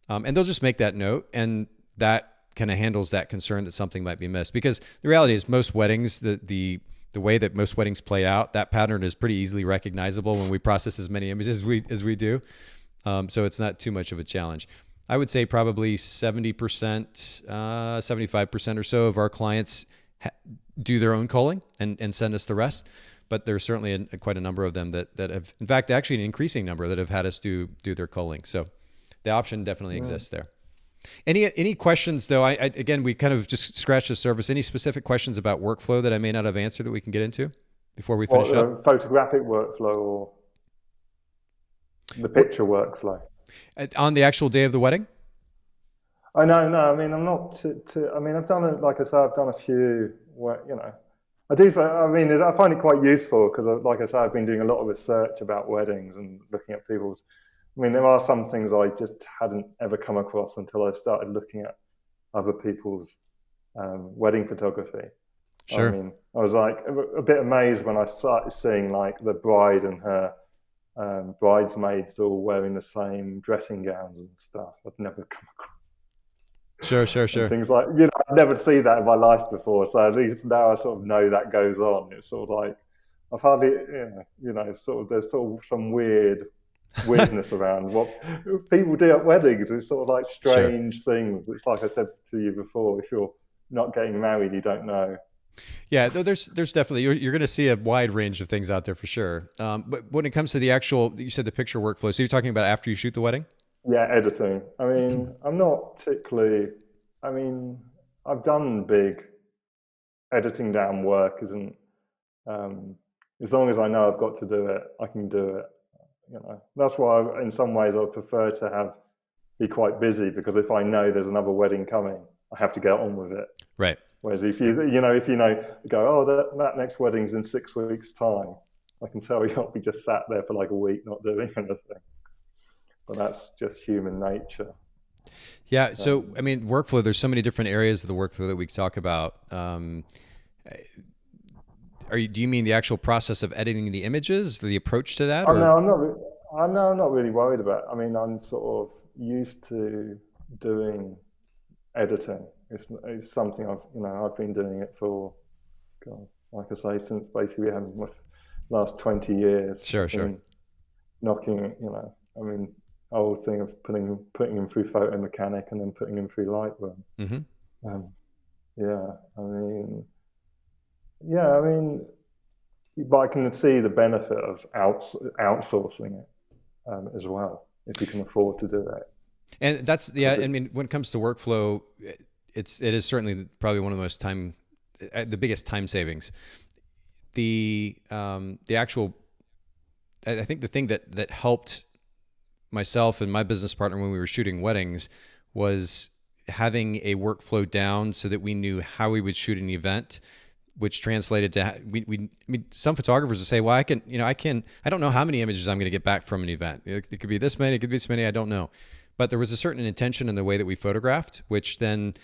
And they'll just make that note, and that kind of handles that concern that something might be missed. Because the reality is most weddings, the way that most weddings play out, that pattern is pretty easily recognizable when we process as many images as we do. So it's not too much of a challenge. I would say probably 70%, 75% or so of our clients do their own culling and send us the rest. But there's certainly quite a number of them that have, in fact, actually an increasing number that have had us do their culling. So the option definitely exists there. Any questions though? Again, we kind of just scratched the surface. Any specific questions about workflow that I may not have answered that we can get into before we finish up? Photographic workflow or the picture workflow? On the actual day of the wedding? Oh, no. I mean, I'm not. I mean, I've done it. Like I said, I've done a few. I do. I mean, I find it quite useful because, like I said, I've been doing a lot of research about weddings and looking at people's. I mean, there are some things I just hadn't ever come across until I started looking at other people's wedding photography. Sure. I mean, I was like a bit amazed when I started seeing like the bride and her bridesmaids all wearing the same dressing gowns and stuff. I'd never come across. Sure. And things like, I've never seen that in my life before. So at least now I sort of know that goes on. It's sort of like, I've hardly, sort of, there's sort of some weirdness around what people do at weddings. It's sort of like strange things. It's like I said to you before, if you're not getting married, you don't know. Yeah, there's definitely, you're going to see a wide range of things out there for sure. But when it comes to the actual, you said the picture workflow, so you're talking about after you shoot the wedding? Yeah, editing. I mean, I'm not particularly, I mean, I've done big editing down work isn't, as long as I know I've got to do it, I can do it. That's why in some ways I prefer to be quite busy, because if I know there's another wedding coming, I have to get on with it. Right. Whereas if you go, that next wedding's in 6 weeks' time, I can tell you I'll be just sat there for like a week not doing anything. But that's just human nature. Yeah. So, I mean, workflow, there's so many different areas of the workflow that we can talk about. Do you mean the actual process of editing the images, the approach to that? No, I'm not really worried about it. I mean, I'm sort of used to doing editing. It's something I've been doing it for, God, like I say, since basically my last 20 years. Sure. Knocking, I mean, whole thing of putting them through Photo Mechanic and then putting them through Lightroom. Mm-hmm. But I can see the benefit of outsourcing it as well, if you can afford to do that. And that's, I mean, when it comes to workflow, it is certainly probably one of the most the biggest time savings. The actual, I think the thing that helped myself and my business partner when we were shooting weddings was having a workflow down so that we knew how we would shoot an event, which translated to, I mean, some photographers will say, well, I don't know how many images I'm going to get back from an event. It could be this many, it could be this many, I don't know. But there was a certain intention in the way that we photographed, which then,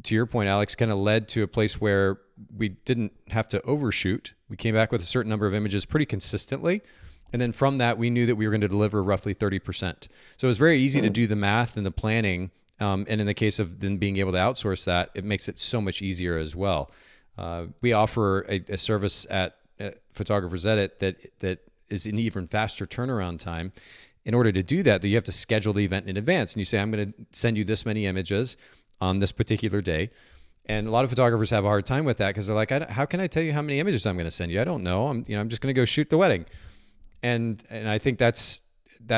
to your point, Alex, kind of led to a place where we didn't have to overshoot. We came back with a certain number of images pretty consistently. And then from that, we knew that we were going to deliver roughly 30%. So it was very easy to do the math and the planning. And in the case of then being able to outsource that, it makes it so much easier as well. We offer a service at Photographers Edit that is an even faster turnaround time. In order to do that, you have to schedule the event in advance. And you say, I'm going to send you this many images on this particular day. And a lot of photographers have a hard time with that because they're like, how can I tell you how many images I'm going to send you? I don't know. I'm just going to go shoot the wedding. And I think that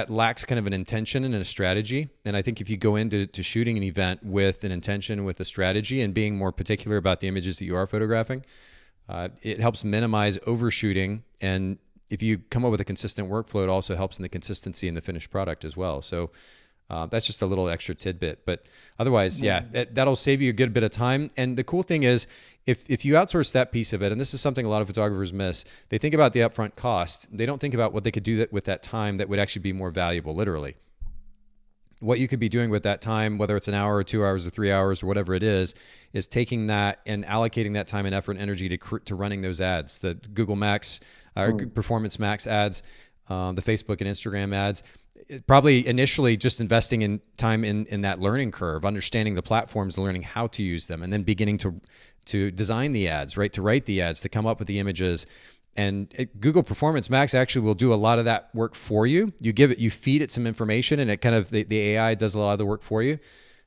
lacks kind of an intention and a strategy. And I think if you go into shooting an event with an intention, with a strategy, and being more particular about the images that you are photographing, it helps minimize overshooting. And if you come up with a consistent workflow, it also helps in the consistency in the finished product as well. So That's just a little extra tidbit, but otherwise, yeah, that'll save you a good bit of time. And the cool thing is, if you outsource that piece of it, and this is something a lot of photographers miss, they think about the upfront cost. They don't think about what they could do with that time that would actually be more valuable, literally. What you could be doing with that time, whether it's an hour or 2 hours or 3 hours or whatever it is taking that and allocating that time and effort and energy to running those ads, the Google Max, Performance Max ads, the Facebook and Instagram ads. Probably initially just investing in time in that learning curve, understanding the platforms, learning how to use them, and then beginning to design the ads, right? To write the ads, to come up with the images. And Google Performance Max actually will do a lot of that work for you. You feed it some information, and it kind of the AI does a lot of the work for you.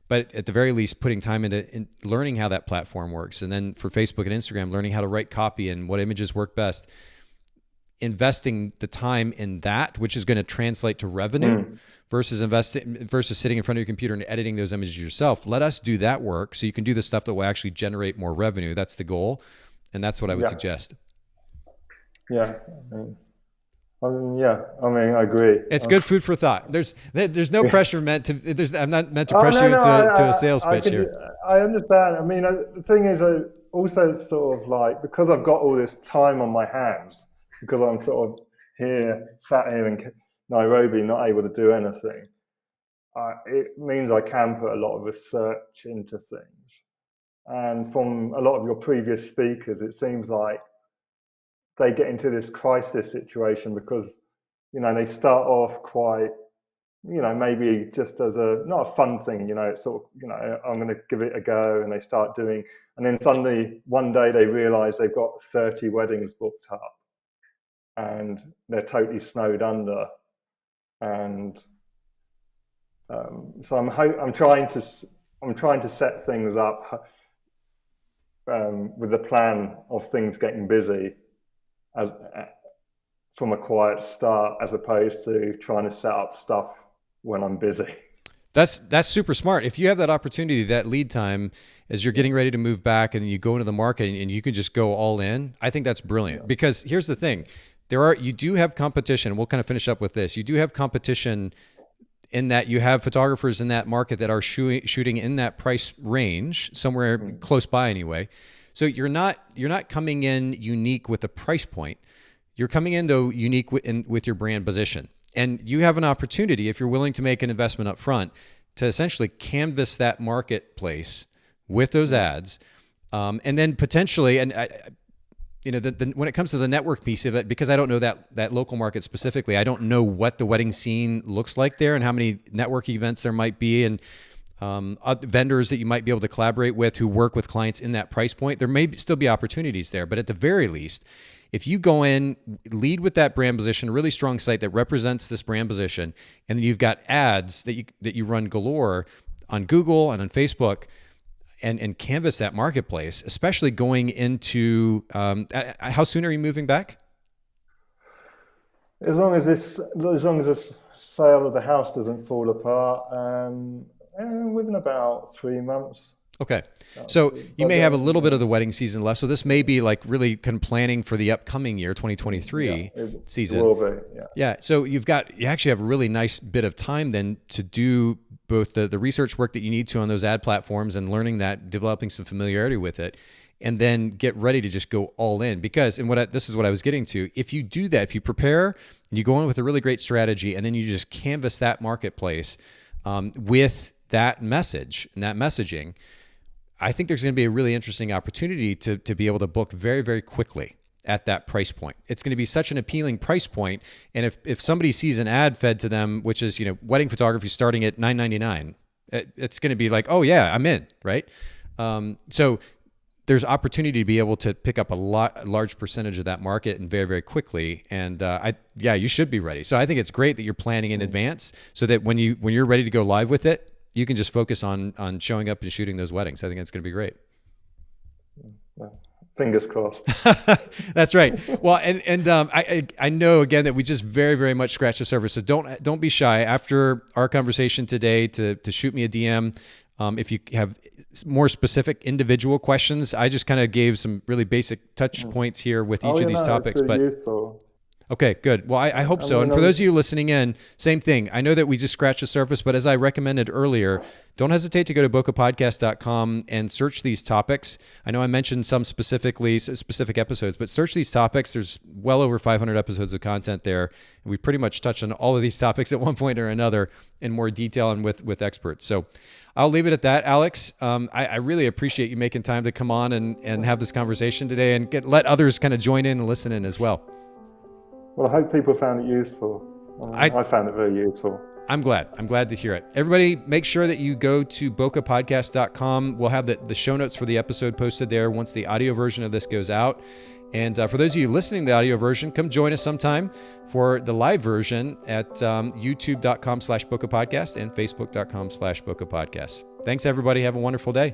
But at the very least, putting time into learning how that platform works, and then for Facebook and Instagram, learning how to write copy and what images work best. Investing the time in that, which is going to translate to revenue, versus sitting in front of your computer and editing those images yourself. Let us do that work so you can do the stuff that will actually generate more revenue. That's the goal, and that's what I would suggest. Yeah, I agree. It's good food for thought. There's no pressure meant to. I'm not meant to pressure you into a sales pitch here. I understand. I mean, the thing is, also sort of like, because I've got all this time on my hands, because I'm sort of sat here in Nairobi, not able to do anything. It means I can put a lot of research into things. And from a lot of your previous speakers, it seems like they get into this crisis situation because, they start off quite, maybe just as not a fun thing, it's sort of, I'm going to give it a go, and they start doing, and then suddenly one day they realize they've got 30 weddings booked up and they're totally snowed under. And so I'm trying to set things up with the plan of things getting busy from a quiet start, as opposed to trying to set up stuff when I'm busy. That's super smart. If you have that opportunity, that lead time, as you're getting ready to move back and you go into the market and you can just go all in, I think that's brilliant. Yeah. Because here's the thing. You do have competition. We'll kind of finish up with this. You do have competition in that you have photographers in that market that are shooting in that price range, somewhere close by anyway. So you're not coming in unique with the price point. You're coming in, though, unique with your brand position. And you have an opportunity, if you're willing to make an investment up front, to essentially canvas that marketplace with those ads. And then potentially, and when it comes to the network piece of it, because I don't know that local market specifically, I don't know what the wedding scene looks like there and how many network events there might be, and vendors that you might be able to collaborate with who work with clients in that price point. There may still be opportunities there, but at the very least, if you go in, lead with that brand position, a really strong site that represents this brand position, and then you've got ads that you run galore on Google and on Facebook, and canvas that marketplace, especially going into how soon are you moving back? As long as this sale of the house doesn't fall apart, within about 3 months. Okay. So you may have a little bit of the wedding season left. So this may be like really kind of planning for the upcoming year, 2023 season. It will be, yeah. Yeah. So you actually have a really nice bit of time then to do both the research work that you need to on those ad platforms and learning that, developing some familiarity with it, and then get ready to just go all in. Because, and this is what I was getting to, if you do that, if you prepare and you go in with a really great strategy, and then you just canvas that marketplace with that message and that messaging, I think there's going to be a really interesting opportunity to be able to book very, very quickly at that price point. It's going to be such an appealing price point. And if somebody sees an ad fed to them, which is, wedding photography starting at $9.99, it's going to be like, oh yeah, I'm in, right? So there's opportunity to be able to pick up a large percentage of that market and very, very quickly. And you should be ready. So I think it's great that you're planning in advance so that when you're ready to go live with it, you can just focus on showing up and shooting those weddings. I think it's going to be great. Fingers crossed. That's right. Well, and I know again that we just very, very much scratched the surface. So don't be shy after our conversation today to shoot me a DM. If you have more specific individual questions, I just kind of gave some really basic touch points here with each of these topics, but useful. Okay, good. Well, I hope so. And for those of you listening in, same thing. I know that we just scratched the surface, but as I recommended earlier, don't hesitate to go to bokehpodcast.com and search these topics. I know I mentioned some specific episodes, but search these topics. There's well over 500 episodes of content there. And we pretty much touch on all of these topics at one point or another in more detail and with experts. So I'll leave it at that, Alex. I really appreciate you making time to come on and have this conversation today and let others kind of join in and listen in as well. Well, I hope people found it useful. I found it very useful. I'm glad. I'm glad to hear it. Everybody, make sure that you go to bokehpodcast.com. We'll have the show notes for the episode posted there once the audio version of this goes out. And for those of you listening to the audio version, come join us sometime for the live version at youtube.com/bokehpodcast and facebook.com/bokehpodcast. Thanks, everybody. Have a wonderful day.